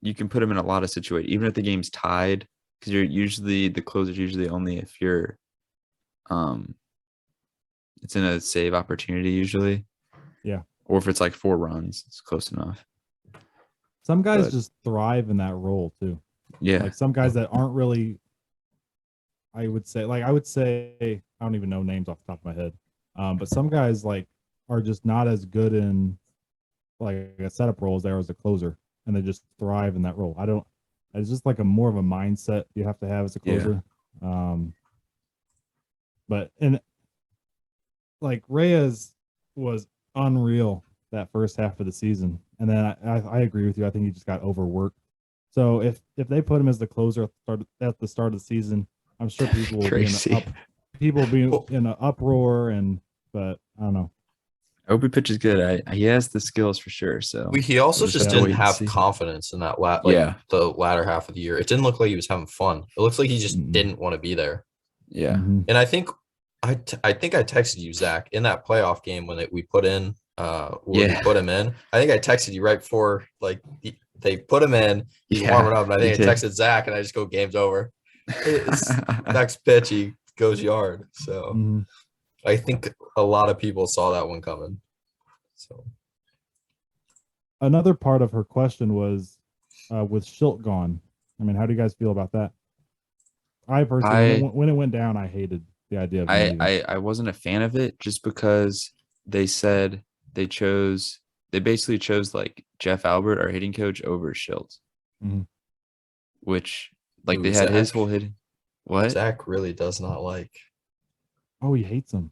you can put him in a lot of situations, even if the game's tied, because the closer's usually only if you're it's in a save opportunity usually. Yeah. Or if it's like 4 runs, it's close enough. Some guys just thrive in that role too. Yeah. Like some guys that aren't really, I would say, I don't even know names off the top of my head. But some guys like are just not as good in like a setup role as they are as a closer, and they just thrive in that role. It's just like more of a mindset you have to have as a closer. Yeah. But like Reyes was unreal that first half of the season, and then I agree with you. I think he just got overworked. So if they put him as the closer at the start of the season, I'm sure people will be in an uproar, but I don't know. I hope he pitches good. He has the skills for sure. So he also just didn't have confidence in that the latter half of the year. It didn't look like he was having fun. It looks like he just didn't want to be there. Yeah. Mm-hmm. And I think I texted you, Zach, in that playoff game when we put in we put him in. I think I texted you right before they put him in. He's warming up, and I think I texted Zach, and I just go, game's over. Next pitch, he goes yard. So I think a lot of people saw that one coming. So another part of her question was with Schilt gone. How do you guys feel about that? I personally, when it went down, I hated the idea of I wasn't a fan of it, just because they said they basically chose like Jeff Albert, our hitting coach, over Schilt, which like they had his whole hitting. What? Zach really does not like. Oh, he hates him.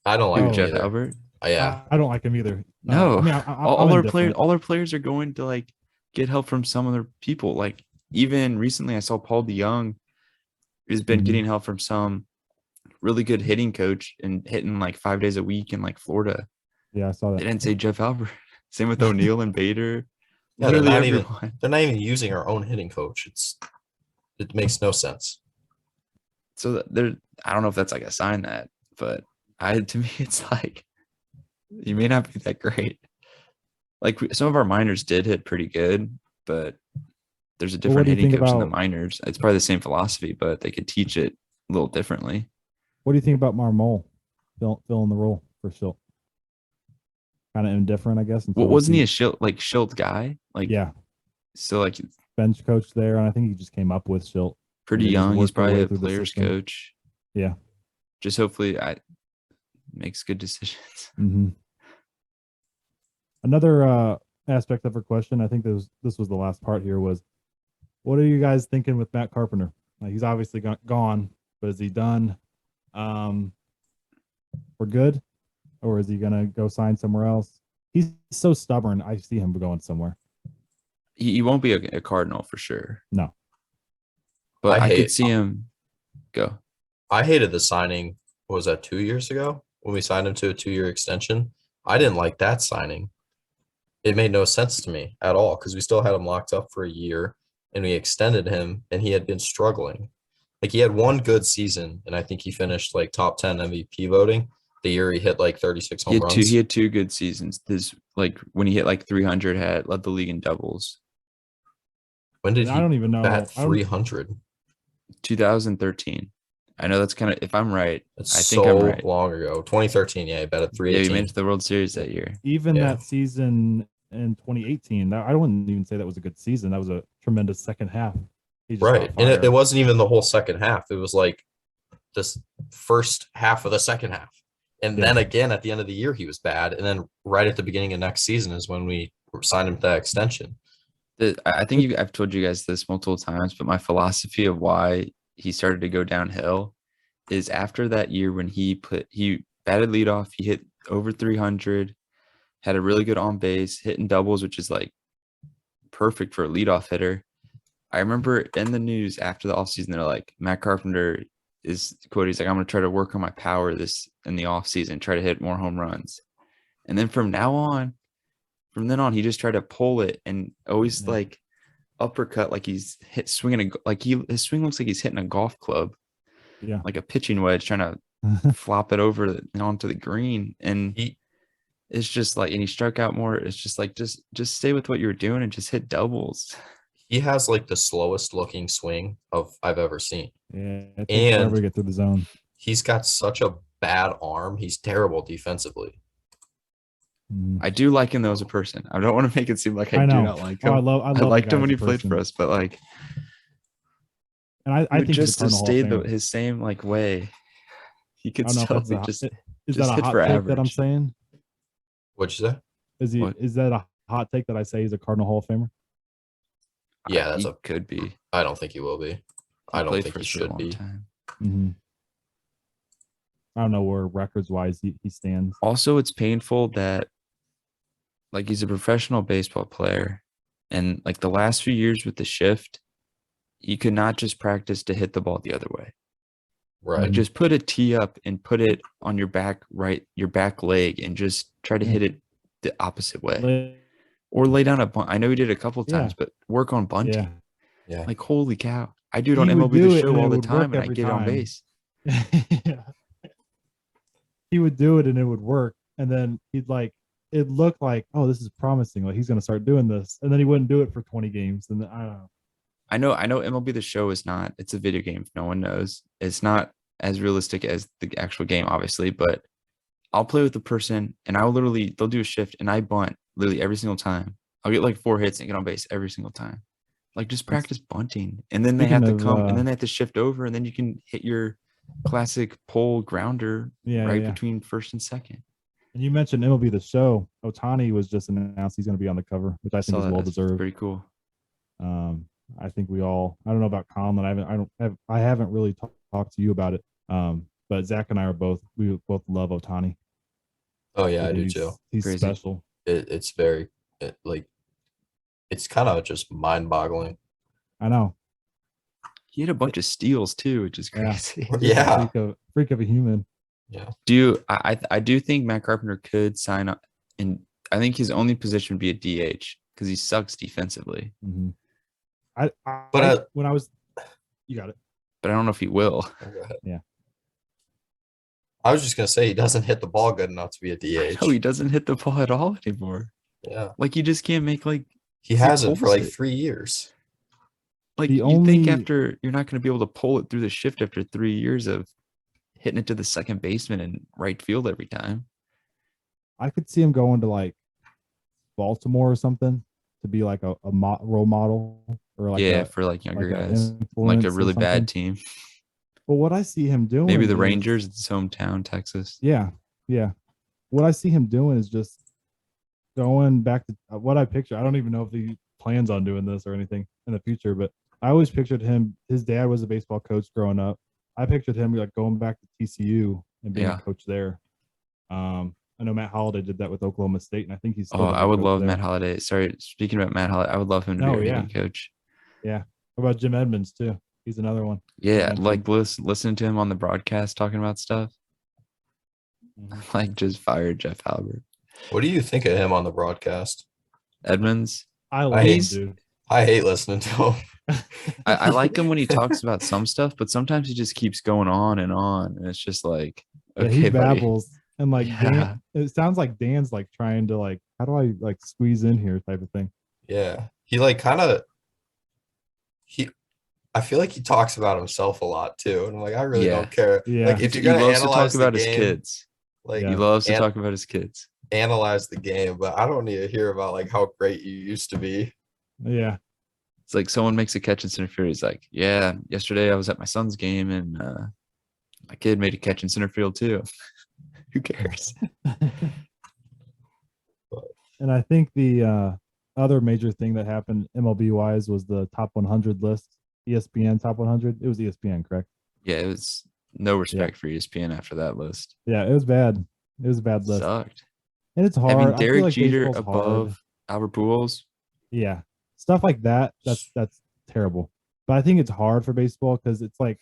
I don't like Who, him Jeff either. Albert? Yeah. I don't like him either. No. I mean, all I'm our players are going to like get help from some other people. Like even recently, I saw Paul DeYoung has been Mhm. getting help from some really good hitting coach and hitting like 5 days a week in like Florida. Yeah, I saw They that. didn't say Jeff Albert. Same with O'Neal and Bader. Yeah, Literally everyone. they're not even using our own hitting coach. It makes no sense. So I don't know if that's like a sign that, but to me, it's like you may not be that great. Like some of our minors did hit pretty good, but there's a different hitting coach in the minors. It's probably the same philosophy, but they could teach it a little differently. What do you think about Marmol filling the role for Schilt? Kind of indifferent, I guess. What wasn't he a Schilt guy? Like yeah. So like bench coach there, and I think he just came up with Schilt. Pretty young. He's probably a player's coach. Yeah. Just hopefully makes good decisions. Mm-hmm. Another aspect of her question, I think this was the last part here, was what are you guys thinking with Matt Carpenter? He's obviously gone, but is he done for good? Or is he going to go sign somewhere else? He's so stubborn. I see him going somewhere. He won't be a Cardinal for sure. No. But I could see him go. I hated the signing. What was that, 2 years ago when we signed him to a 2-year extension? I didn't like that signing. It made no sense to me at all because we still had him locked up for a year and we extended him and he had been struggling. Like he had one good season and I think he finished like top 10 MVP voting the year he hit like 36 home runs. He had 2 good seasons. This like when he hit like 300, led the league in doubles. When did he? I don't even know. Bat 300. 2013. I know that's kind of, if I'm right, I think so I'm right. Long ago. 2013, yeah, he batted 318. Yeah, he made it to the World Series that year. Even that season in 2018, I wouldn't even say that was a good season. That was a tremendous second half. Right, and it wasn't even the whole second half. It was like this first half of the second half. And then again, at the end of the year, he was bad. And then right at the beginning of next season is when we signed him to that extension. I think I've told you guys this multiple times, but my philosophy of why he started to go downhill is after that year when he batted leadoff, he hit over 300, had a really good on base, hitting doubles, which is like perfect for a leadoff hitter. I remember in the news after the offseason, they're like, Matt Carpenter is quote, he's like, I'm going to try to work on my power in the offseason, try to hit more home runs. And then from then on, he just tried to pull it and always like uppercut, like he's swinging his swing looks like he's hitting a golf club, like a pitching wedge, trying to flop it over onto the green. And it's just like, and he struck out more. It's just like just stay with what you're doing and just hit doubles. He has like the slowest looking swing I've ever seen. Yeah, it takes forever to get through the zone. He's got such a bad arm. He's terrible defensively. I do like him though as a person. I don't want to make it seem like I do not like him. I liked him when he played for us, but like, and I think just to stay his same like way, he could still be is that a hot take that I'm saying? What'd you say? Is that a hot take that I say he's a Cardinal Hall of Famer? Yeah, could be. I don't think he will be. I don't think he should be. Mm-hmm. I don't know where records wise he stands. Also, it's painful that like he's a professional baseball player, and like the last few years with the shift, you could not just practice to hit the ball the other way. Right. Like just put a tee up and put it on your back leg and just try to hit it the opposite way. Or lay down a bunt. I know he did a couple times, but work on bunting. Yeah. Like, holy cow. I do it on MLB The Show all the time, and I get on base. He would do it, and it would work. And then it looked like, oh, this is promising. Like, he's going to start doing this. And then he wouldn't do it for 20 games. And I don't know. I know MLB The Show is not, it's a video game. If no one knows. It's not as realistic as the actual game, obviously, but I'll play with the person, and they'll do a shift, and I bunt literally every single time. I'll get like 4 hits and get on base every single time. Like just practice bunting, and then they have to come, and then they have to shift over, and then you can hit your classic pole grounder between first and second. And you mentioned MLB The Show. Ohtani was just announced he's going to be on the cover, which I think is well deserved. Pretty cool. I think we all. I don't know about Conlan. I haven't really talked to you about it. But Zach and I we both love Otani. Oh yeah, I do too. He's Crazy. special. It's very like it's kind of just mind-boggling. I know. He had a bunch of steals too, which is crazy. Yeah. Freak of a human. Yeah. I do think Matt Carpenter could sign up, and I think his only position would be a DH because he sucks defensively. Mm-hmm. You got it. But I don't know if he will. Yeah. I was just gonna say he doesn't hit the ball good enough to be a DH. No, he doesn't hit the ball at all anymore. Yeah. Like you just can't make like he hasn't for like 3 years. Like you think after you're not going to be able to pull it through the shift after 3 years of hitting it to the second baseman and right field every time. I could see him going to like Baltimore or something to be like a role model or like for like younger guys, like a really bad team. But what I see him doing, maybe the Rangers, it's hometown, Texas. Yeah. What I see him doing is just going back to what I picture. I don't even know if he plans on doing this or anything in the future, but I always pictured him. His dad was a baseball coach growing up. I pictured him like going back to TCU and being a coach there. I know Matt Holliday did that with Oklahoma State, and I think he's. I would love Matt Holliday. Sorry, speaking about Matt Holliday, I would love him to be a hitting coach. Yeah. What about Jim Edmonds too? He's another one. Yeah, like listening to him on the broadcast talking about stuff. Like just fired Jeff Halbert. What do you think of him on the broadcast? Edmonds? I like him, dude. I hate listening to him. I like him when he talks about some stuff, but sometimes he just keeps going on, and it's just like, okay, he babbles. Buddy. And like Dan, it sounds like Dan's like trying to like, how do I like squeeze in here type of thing. Yeah. He like I feel like he talks about himself a lot too. And I'm like, I really don't care. Yeah. Like if you're gonna analyze to talk about the game, his kids. like he loves to talk about his kids. Analyze the game, but I don't need to hear about like how great you used to be. Yeah. It's like someone makes a catch in center field. He's like, yeah, yesterday I was at my son's game and my kid made a catch in center field too. Who cares? And I think the other major thing that happened MLB wise was the top 100 list, ESPN top 100. It was ESPN, correct? Yeah, it was no respect for ESPN after that list. Yeah, it was bad. It was a bad list. Sucked. And it's hard. Having Derek like Jeter above Albert Pujols. Yeah, stuff like that. That's terrible. But I think it's hard for baseball because it's like,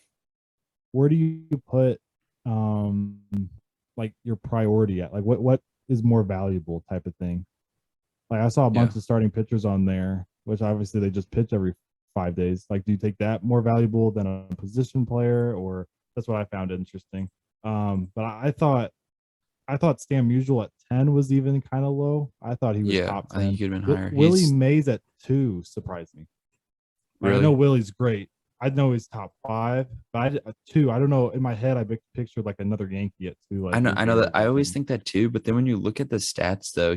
where do you put like your priority at? Like what is more valuable type of thing? Like I saw a bunch of starting pitchers on there, which obviously they just pitch every 5 days. Like, do you take that more valuable than a position player? Or that's what I found interesting. But I thought Stan Musial at 10 was even kind of low. I thought he was top 10. I think he could have been higher. Willie Mays at 2 surprised me. Really? I know Willie's great. I know he's top 5, but 2. I don't know. In my head, I pictured like another Yankee at 2. Like I know that. I always think that too. But then when you look at the stats, though,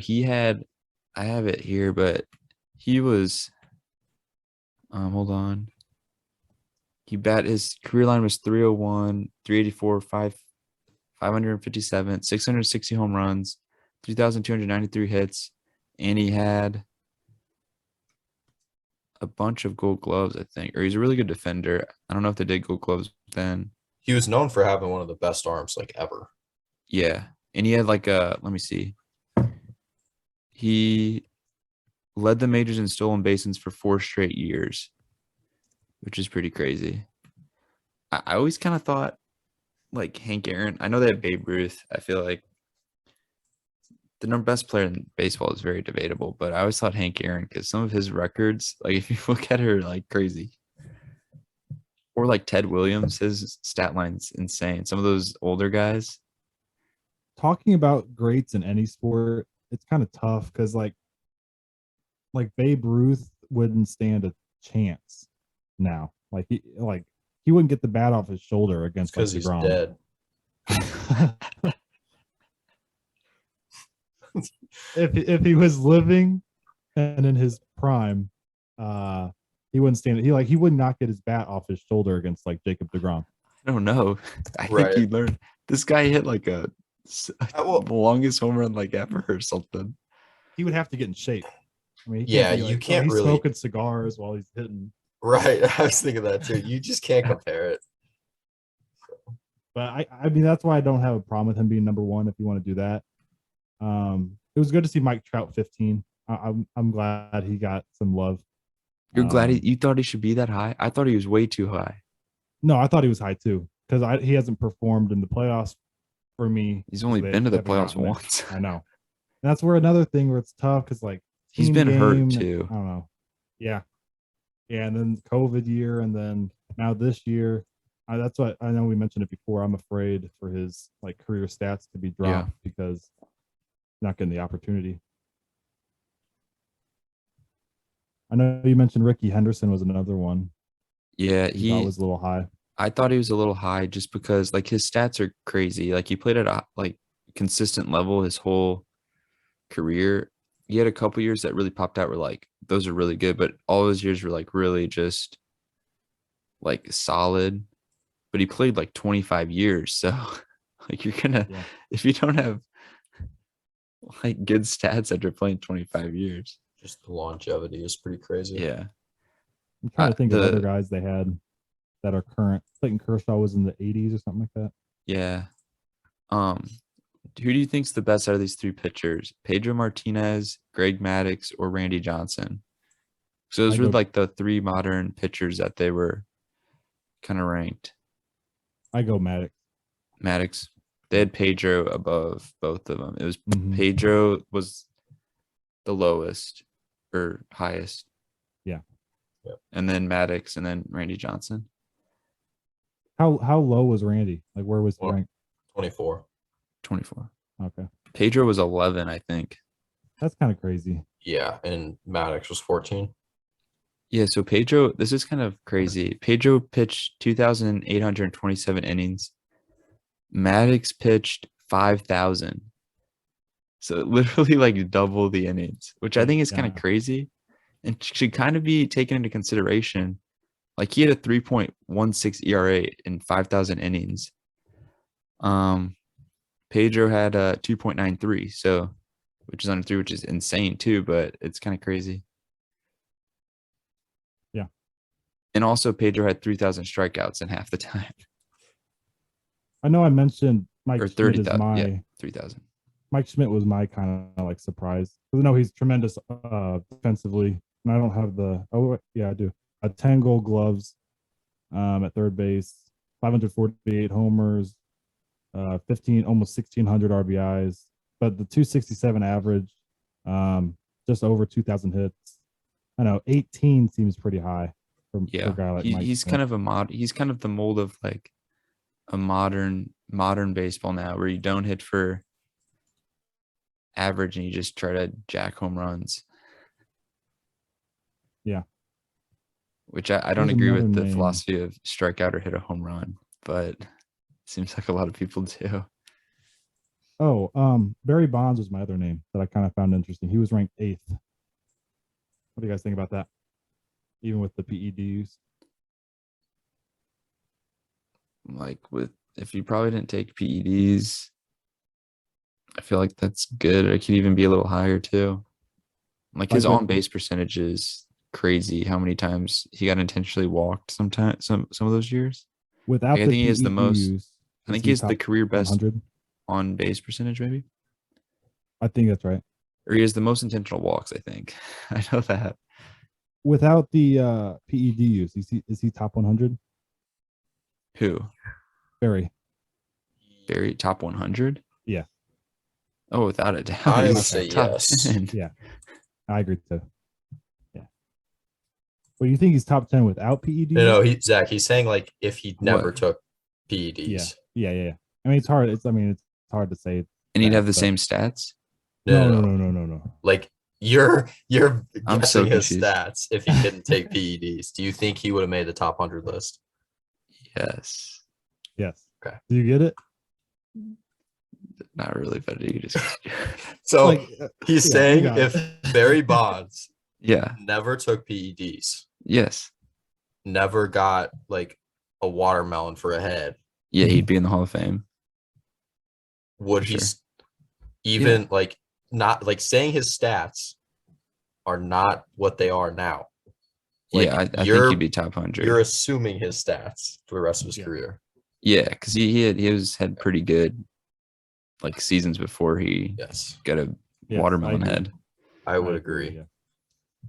I have it here, but he was. Hold on. His career line was 301, 384, 557, 660 home runs, 3,293 hits, and he had a bunch of Gold Gloves, I think. Or he's a really good defender. I don't know if they did Gold Gloves then. He was known for having one of the best arms like ever. Yeah, and he had like let me see. He led the majors in stolen bases for 4 straight years, which is pretty crazy. I always kind of thought like Hank Aaron. I know they have Babe Ruth. I feel like the best player in baseball is very debatable, but I always thought Hank Aaron because some of his records, like if you look at it, are like crazy. Or like Ted Williams, his stat line's insane. Some of those older guys. Talking about greats in any sport, it's kind of tough because like Babe Ruth wouldn't stand a chance now. Like he wouldn't get the bat off his shoulder against because he's dead. If he was living and in his prime, he wouldn't stand it. He would not get his bat off his shoulder against like Jacob deGrom. I don't know. I think he learned. This guy hit like the longest home run like ever or something. He would have to get in shape. I mean, you can't really smoking cigars while he's hitting. Right. I was thinking that too. You just can't compare it. But I mean, that's why I don't have a problem with him being number one if you want to do that. It was good to see Mike Trout 15. I'm glad he got some love. You're glad you thought he should be that high? I thought he was way too high. No, I thought he was high too because he hasn't performed in the playoffs for me. He's only been to the playoffs once. I know. And that's where another thing where it's tough because like he's been hurt too. I don't know. Yeah. Yeah, and then COVID year, and then now this year. That's what I know. We mentioned it before. I'm afraid for his like career stats to be dropped because he's not getting the opportunity. I know you mentioned Ricky Henderson was another one. Yeah, he was a little high. I thought he was a little high just because like his stats are crazy. Like he played at a like consistent level his whole career. He had a couple years that really popped out were like those are really good, but all those years were like really just like solid. But he played like 25 years, so like you're gonna if you don't have like good stats after playing 25 years, just the longevity is pretty crazy. Yeah, I'm trying to think of other guys they had that are current. Clayton Kershaw was in the 80s or something like that. Yeah. Who do you think's the best out of these three pitchers? Pedro Martinez, Greg Maddux, or Randy Johnson? So those were like the three modern pitchers that they were kind of ranked. I go Maddux. Maddux. They had Pedro above both of them. It was Pedro was the lowest or highest. Yeah. And then Maddux and then Randy Johnson. How low was Randy? Like where was he ranked? 24. 24. Okay. Pedro was 11, I think. That's kind of crazy. Yeah, and Maddux was 14. Yeah, so Pedro, this is kind of crazy. Pedro pitched 2,827 innings. Maddux pitched 5,000. So literally like double the innings, which I think is kind of crazy and should kind of be taken into consideration. Like he had a 3.16 ERA in 5,000 innings. Pedro had a 2.93, so which is under 3, which is insane too, but it's kind of crazy. Yeah. And also Pedro had 3,000 strikeouts in half the time. I know I mentioned Mike or Schmidt is my 3,000. Mike Schmidt was my kind of like surprise. Because no, he's tremendous defensively. And I don't have I do. 10 gold gloves at third base, 548 homers, 15 almost 1,600 RBIs, but the 267 average, just over 2,000 hits. I know 18 seems pretty high for a guy like Mike he's Schmidt. kind of he's kind of the mold of like a modern baseball now, where you don't hit for average and you just try to jack home runs. Yeah. Which I don't agree with the philosophy of strike out or hit a home run, but it seems like a lot of people do. Oh, Barry Bonds was my other name that I kind of found interesting. He was ranked 8th. What do you guys think about that? Even with the PEDs? Like if you probably didn't take PEDs, I feel like that's good. It could even be a little higher too. Like his on base percentage is crazy. How many times he got intentionally walked? Sometimes some of those years. Without I think he has the most. I think he has the career best 100? On base percentage, maybe. I think that's right. Or he has the most intentional walks. I think. I know that. Without the PED use, is he top 100? Who? Barry top 100? Yeah. Oh, without a doubt. I would say yes. 10. Yeah, I agree too. Yeah. Well, you think he's top 10 without PEDs? No, Zach, he's saying like if he never took PEDs. Yeah. I mean, it's hard. It's hard to say. And he'd have the same stats? No. Like you're I'm guessing so his confused. stats if he didn't take PEDs. Do you think he would have made the top 100 list? Yes. Okay. Do you get it? Not really, but you just. So Like, he's saying if Barry Bonds Yeah. never took PEDs, Yes. never got like a watermelon for a head, Yeah, he'd be in the Hall of Fame. would For he sure. even like not like saying his stats are not what they are now? Yeah, I think he'd be top 100. You're assuming his stats for the rest of his Yeah. career. Yeah, because he had pretty good like seasons before he Yes, got a Yes, watermelon I agree. head. I would agree. Yeah.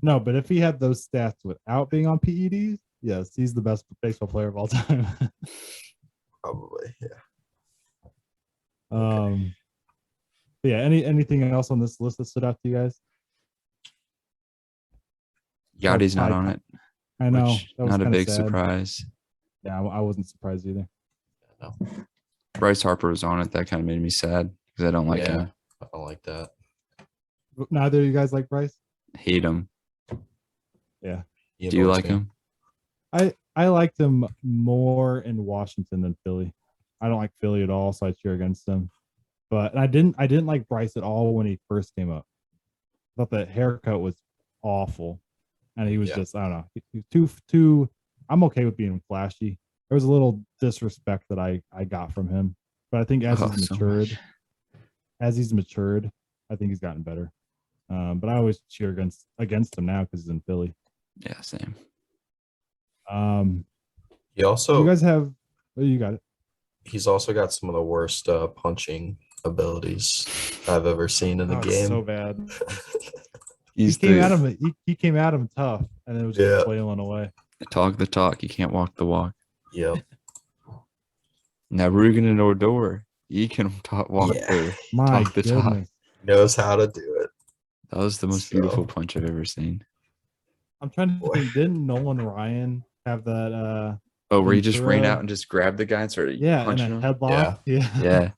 No, but if he had those stats without being on PEDs, yes, he's the best baseball player of all time. Probably, yeah. But yeah. Anything else on this list that stood out to you guys? Yachty's not Ty- on it. I know. Which, That was not a kinda big sad. surprise. Yeah, I wasn't surprised either. No. Bryce Harper was on it. That kind of made me sad because I don't like him. I don't like that. Neither of you guys like Bryce? Hate him. Yeah. He Do you annoys like me. him? I liked him more in Washington than Philly. I don't like Philly at all, so I cheer against him. But I didn't like Bryce at all when he first came up. I thought that haircut was awful, and he was just, I don't know, he too. I'm okay with being flashy. There was a little disrespect that I got from him, but I think as he's matured, I think he's gotten better. But I always cheer against him now because he's in Philly. Yeah, same. He also, You guys have, you got it. he's also got some of the worst punching abilities I've ever seen in the game. So bad. He's He came at him tough, and it was just flailing away. Talk the talk. You can't walk the walk. Yep. Now Rugen and Odor, he can walk or My talk the talk. goodness. Knows how to do it. That was the most beautiful punch I've ever seen. I'm trying to think. Didn't Nolan Ryan have that? Where he just ran Ventura? out and just grabbed the guy and started Yeah, punching and him? a headlock. Yeah. Yeah.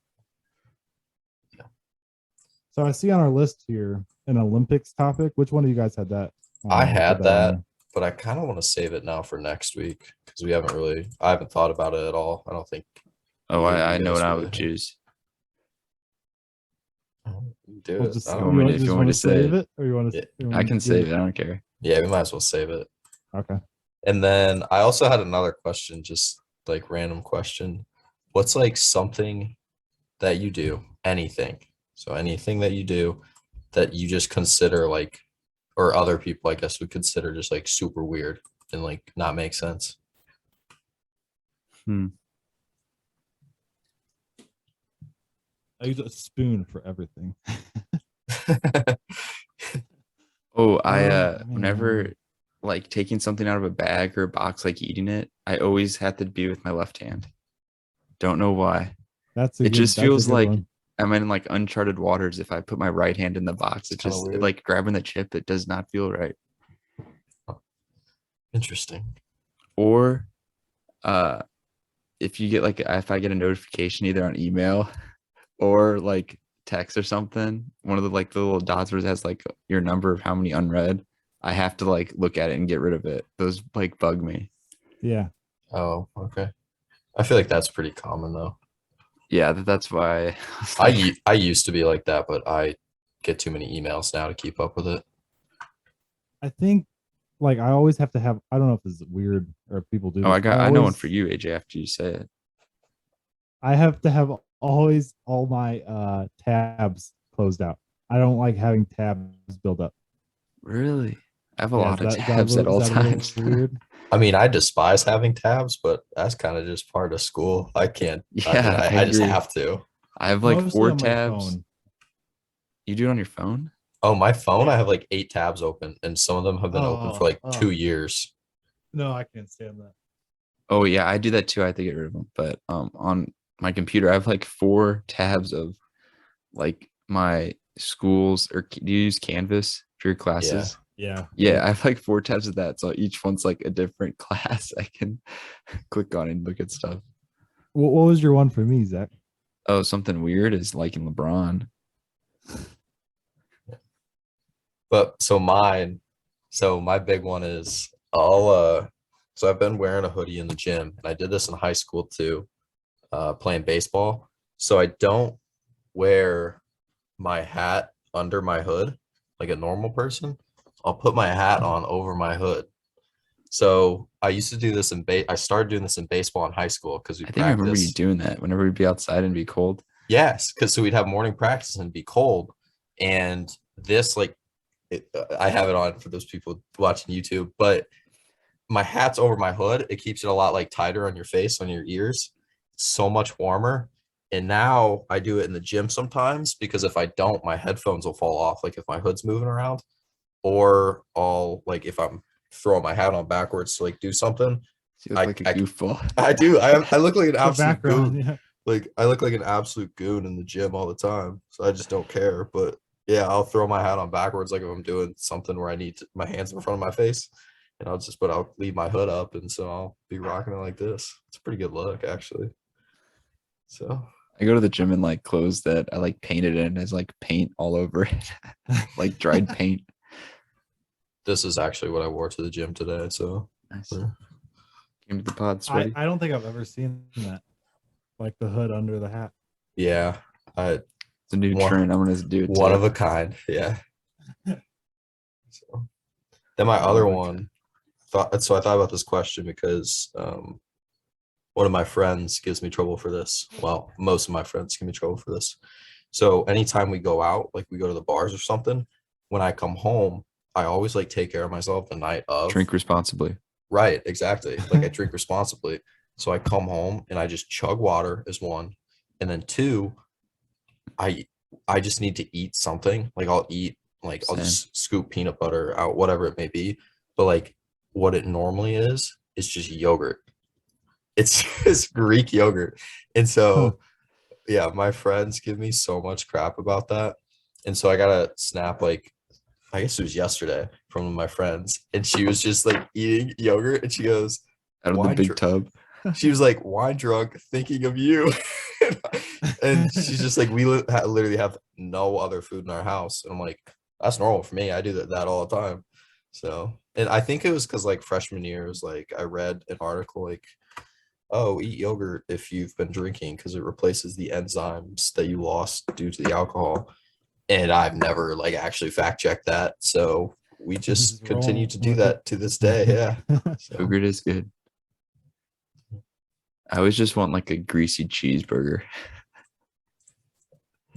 So I see on our list here an Olympics topic. Which one of you guys had that? I had on that, there? but I kind of want to save it now for next week because I haven't thought about it at all. I don't think. Oh, I know what I really would choose. Do We'll it. just, I you don't- want me to- if you want me to save say it, or you want to? I can save it. I don't care. Yeah, we might as well save it. Okay. And then I also had another question, just like random question. What's like something that you do, anything? So anything that you do that you just consider like, or other people, I guess, would consider just like super weird and like not make sense. I use a spoon for everything. Whenever like taking something out of a bag or a box, like eating it, I always have to be with my left hand. Don't know why. It just feels like I'm in like uncharted waters. If I put my right hand in the box, it's just weird. like grabbing the chip. It does not feel right. Interesting. Or if you get like, if I get a notification either on email or like text or something, one of the like the little dots where it has like your number of how many unread, I have to like look at it and get rid of it. Those like bug me. Yeah. Oh, okay. I feel like that's pretty common though. Yeah, that's why I used to be like that, but I get too many emails now to keep up with it. I think like I always have to have, I don't know if this is weird or if people do. Oh, this. I know one for you, AJ, after you say it. I have to have always all my tabs closed out. I don't like having tabs build up. Really? I have a Yeah, lot of is that tabs at all is that a little times. Weird. I mean, I despise having tabs, but that's kind of just part of school. I can't. Yeah, I just agree. have to. I have like Mostly 4 on my tabs. phone. You do it on your phone? Oh, my phone, I have like 8 tabs open, and some of them have been open for like 2 years. No, I can't stand that. Oh yeah, I do that too. I have to get rid of them. But on my computer, I have like 4 tabs of like my schools. Or do you use Canvas for your classes? Yeah. Yeah, I have like 4 tabs of that. So each one's like a different class. I can click on and look at stuff. What was your one for me, Zach? Oh, something weird is liking LeBron. But so my big one is so I've been wearing a hoodie in the gym, and I did this in high school too, playing baseball. So I don't wear my hat under my hood like a normal person. I'll put my hat on over my hood. So I used to do this I started doing this in baseball in high school because I think I remember you doing that whenever we'd be outside and be cold. Yes, because so we'd have morning practice and be cold, and this I have it on for those people watching YouTube, but my hat's over my hood. It keeps it a lot like tighter on your face, on your ears. It's so much warmer. And now I do it in the gym sometimes because if I don't, my headphones will fall off. Like if my hood's moving around, or I'll like if I'm throwing my hat on backwards to like do something. You look like a goofball. I do. I look like an The absolute background, goon. yeah. Like I look like an absolute goon in the gym all the time. So I just don't care. But yeah, I'll throw my hat on backwards like if I'm doing something where I need my hands in front of my face. And I'll leave my hood up, and so I'll be rocking it like this. It's a pretty good look, actually. So I go to the gym in like clothes that I like painted in as like paint all over it, like dried paint. this is actually what I wore to the gym today. So Nice. Came to the pod sweaty. I don't think I've ever seen that, like the hood under the hat. yeah, It's a new one- trend. I'm gonna do it. one too. of a kind. Yeah. So then my other one I thought about this question because one of my friends gives me trouble for this. Well, most of my friends give me trouble for this. So anytime we go out, like we go to the bars or something, when I come home, I always like take care of myself the night of. Drink responsibly. Right, exactly. Like I drink responsibly. So I come home and I just chug water is one. And then two, I just need to eat something. Like I'll eat, like I'll just scoop peanut butter out, whatever it may be. But like what it normally is just yogurt. It's just Greek yogurt. And so yeah, my friends give me so much crap about that. And so I got a snap like I guess it was yesterday from one of my friends, and she was just like eating yogurt, and she goes, Out of the "Wine big dr-" tub. She was like, "Wine drunk, thinking of you," and she's just like, "We literally have no other food in our house," and I'm like, "That's normal for me. I do that all the time." So, and I think it was because like freshman year was like I read an article like, "Oh, eat yogurt if you've been drinking because it replaces the enzymes that you lost due to the alcohol." And I've never like actually fact checked that. So we just continue to do that to this day. Yeah. So, Yogurt is good. I always just want like a greasy cheeseburger.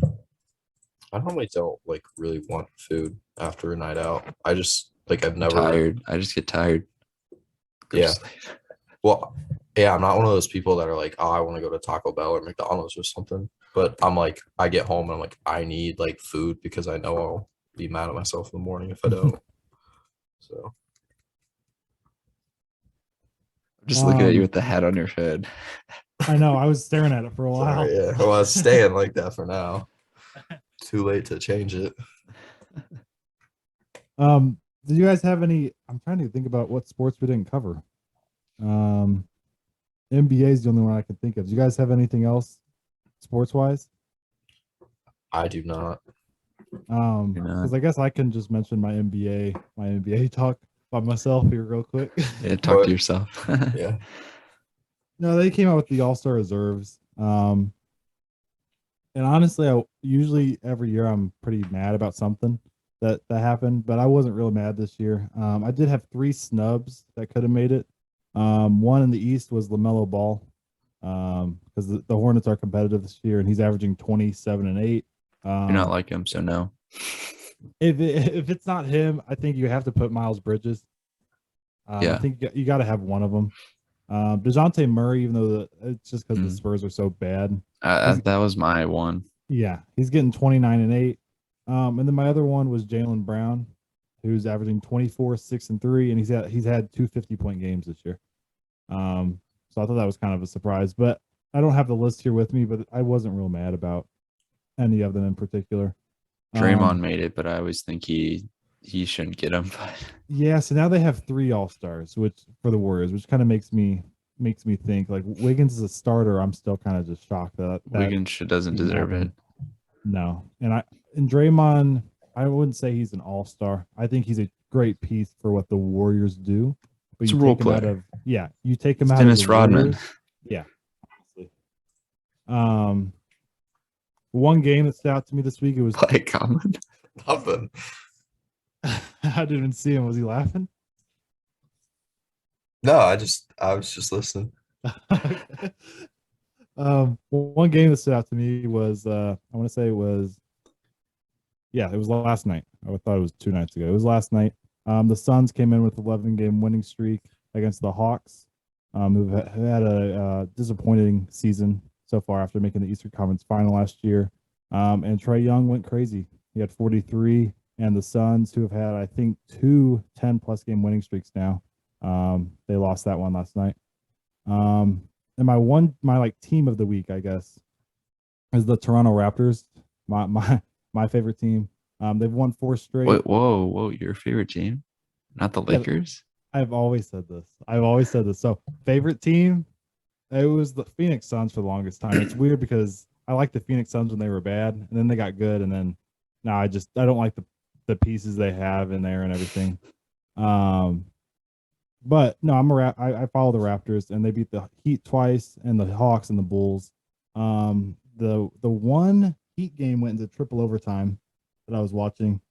I normally don't like really want food after a night out. I just like I've never Tired. I just get tired. Go to Yeah. sleep. Well, yeah, I'm not one of those people that are like, oh, I want to go to Taco Bell or McDonald's or something. But I'm like, I get home and I'm like, I need like food because I know I'll be mad at myself in the morning if I don't. So I'm just looking at you with the hat on your head. I know. I was staring at it for a while. sorry, yeah. Well, it's staying like that for now. Too late to change it. Did you guys have any? I'm trying to think about what sports we didn't cover. NBA is the only one I can think of. Do you guys have anything else sports wise? I do not. Because I guess I can just mention my NBA talk by myself here real quick. Yeah, talk But- to yourself. Yeah. No, they came out with the All-Star reserves. And honestly, usually every year I'm pretty mad about something that happened, but I wasn't really mad this year. I did have 3 snubs that could have made it. One in the East was LaMelo Ball, because the Hornets are competitive this year, and he's averaging 27 and 8. Do not like him, so no. If it's not him, I think you have to put Miles Bridges. Yeah. I think you got to have one of them. DeJounte Murray, even though it's just because the Spurs are so bad. That was my one. Yeah, he's getting 29 and 8. And then my other one was Jaylen Brown, who's averaging 24, 6 and 3, and he's had 2 50-point games this year. So I thought that was kind of a surprise, but I don't have the list here with me, but I wasn't real mad about any of them in particular. Draymond made it, but I always think he shouldn't get him. But Yeah, so now they have 3 All-Stars, which for the Warriors, which kind of makes me think like Wiggins is a starter. I'm still kind of just shocked that Wiggins doesn't deserve it. No, and Draymond, I wouldn't say he's an all-star. I think he's a great piece for what the Warriors do. But It's you a role take him out player. of you take him It's out Dennis of the Rodman. Warriors. Yeah, honestly. One game that stood out to me this week, it was Like Conlan. Nothing. I didn't even see him. Was he laughing? No, I was just listening. One game that stood out to me was I want to say it was last night. I thought it was 2 nights ago. It was last night. The Suns came in with 11-game winning streak. against the Hawks, who had a disappointing season so far after making the Eastern Conference Final last year. And Trae Young went crazy. He had 43, and the Suns, who have had, I think, 2 10-plus game winning streaks now, they lost that one last night. And my team of the week, I guess, is the Toronto Raptors. My favorite team. They've won 4 straight. Wait, whoa, your favorite team? Not the Lakers? I've always said this. So favorite team, it was the Phoenix Suns for the longest time. It's weird because I liked the Phoenix Suns when they were bad, and then they got good, and then now I don't like the pieces they have in there and everything. But no, I follow the Raptors, and they beat the Heat twice and the Hawks and the Bulls. The one Heat game went into triple overtime that I was watching,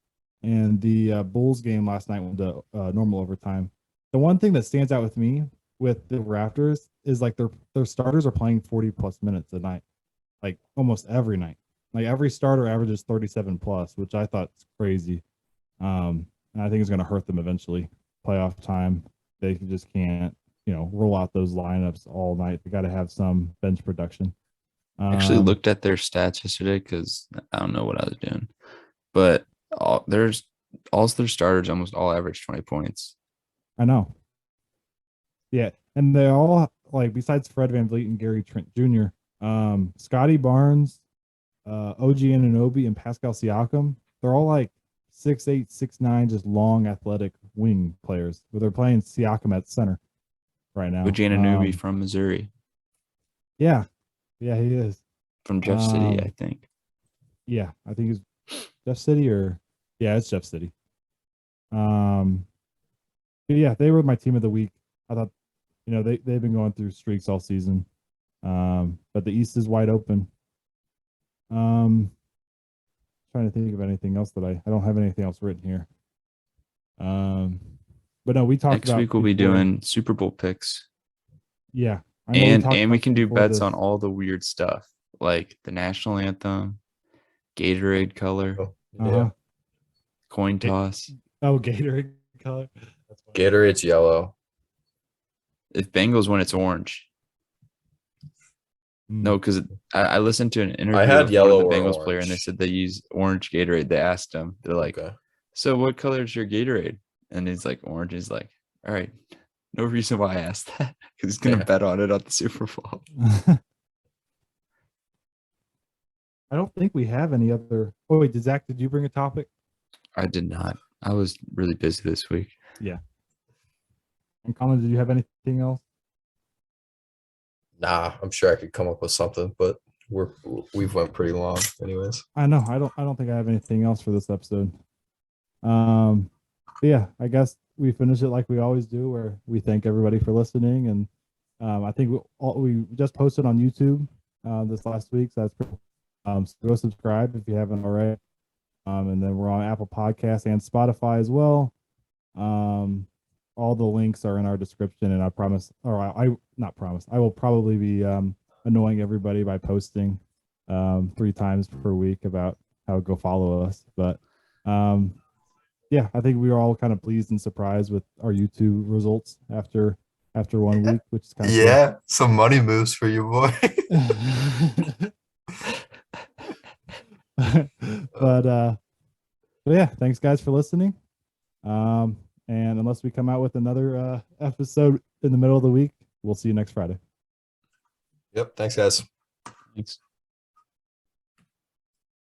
and the Bulls game last night went to normal overtime. The one thing that stands out with me with the Raptors is like their starters are playing 40+ minutes a night, like almost every night. Like every starter averages 37+, which I thought is crazy. And I think it's going to hurt them eventually. Playoff time, they just can't, roll out those lineups all night. They got to have some bench production. I actually looked at their stats yesterday because I don't know what I was doing, but all their starters almost all average 20 points. I know. Yeah, and they all, like, besides Fred VanVleet and Gary Trent Jr., Scotty Barnes, OG Anunoby, and Pascal Siakam, they're all like 6'8", 6'9", just long, athletic wing players. But they're playing Siakam at center right now. OG Anunoby from Missouri. Yeah, he is. From Jeff City, I think. Yeah, I think he's Jeff City it's Jeff City. But yeah, they were my team of the week. I thought, they've been going through streaks all season. But the East is wide open. Trying to think of anything else that I don't have anything else written here. But no, we talked next about week we'll be doing Super Bowl picks. Yeah. And we can do bets on all the weird stuff, like the national anthem, Gatorade color, coin toss. Gatorade color. Gatorade's yellow. If Bengals win, it's orange. No, because I listened to an interview I had with yellow one of the or Bengals player, and they orange. said they use orange Gatorade. They asked him, they're like, Okay. "So what color is your Gatorade?" And he's like, "Orange." He's like, "All right, no reason why I asked that, because he's gonna bet on it on the Super Bowl." I don't think we have any other. Oh wait, Zach, did you bring a topic? I did not. I was really busy this week. Yeah. And Colin, did you have anything else? Nah, I'm sure I could come up with something, but we've went pretty long, anyways. I know. I don't think I have anything else for this episode. But yeah, I guess we finish it like we always do, where we thank everybody for listening. And I think we just posted on YouTube this last week, so that's pretty cool. So go subscribe if you haven't already. And then we're on Apple Podcasts and Spotify as well. All the links are in our description, and I will probably be annoying everybody by posting 3 times per week about how to go follow us. But yeah, I think we were all kind of pleased and surprised with our YouTube results after 1 week, which is kind of cool. Some money moves for you, boy. But yeah, thanks guys for listening. And unless we come out with another episode in the middle of the week, we'll see you next Friday. Yep. Thanks, guys. Thanks.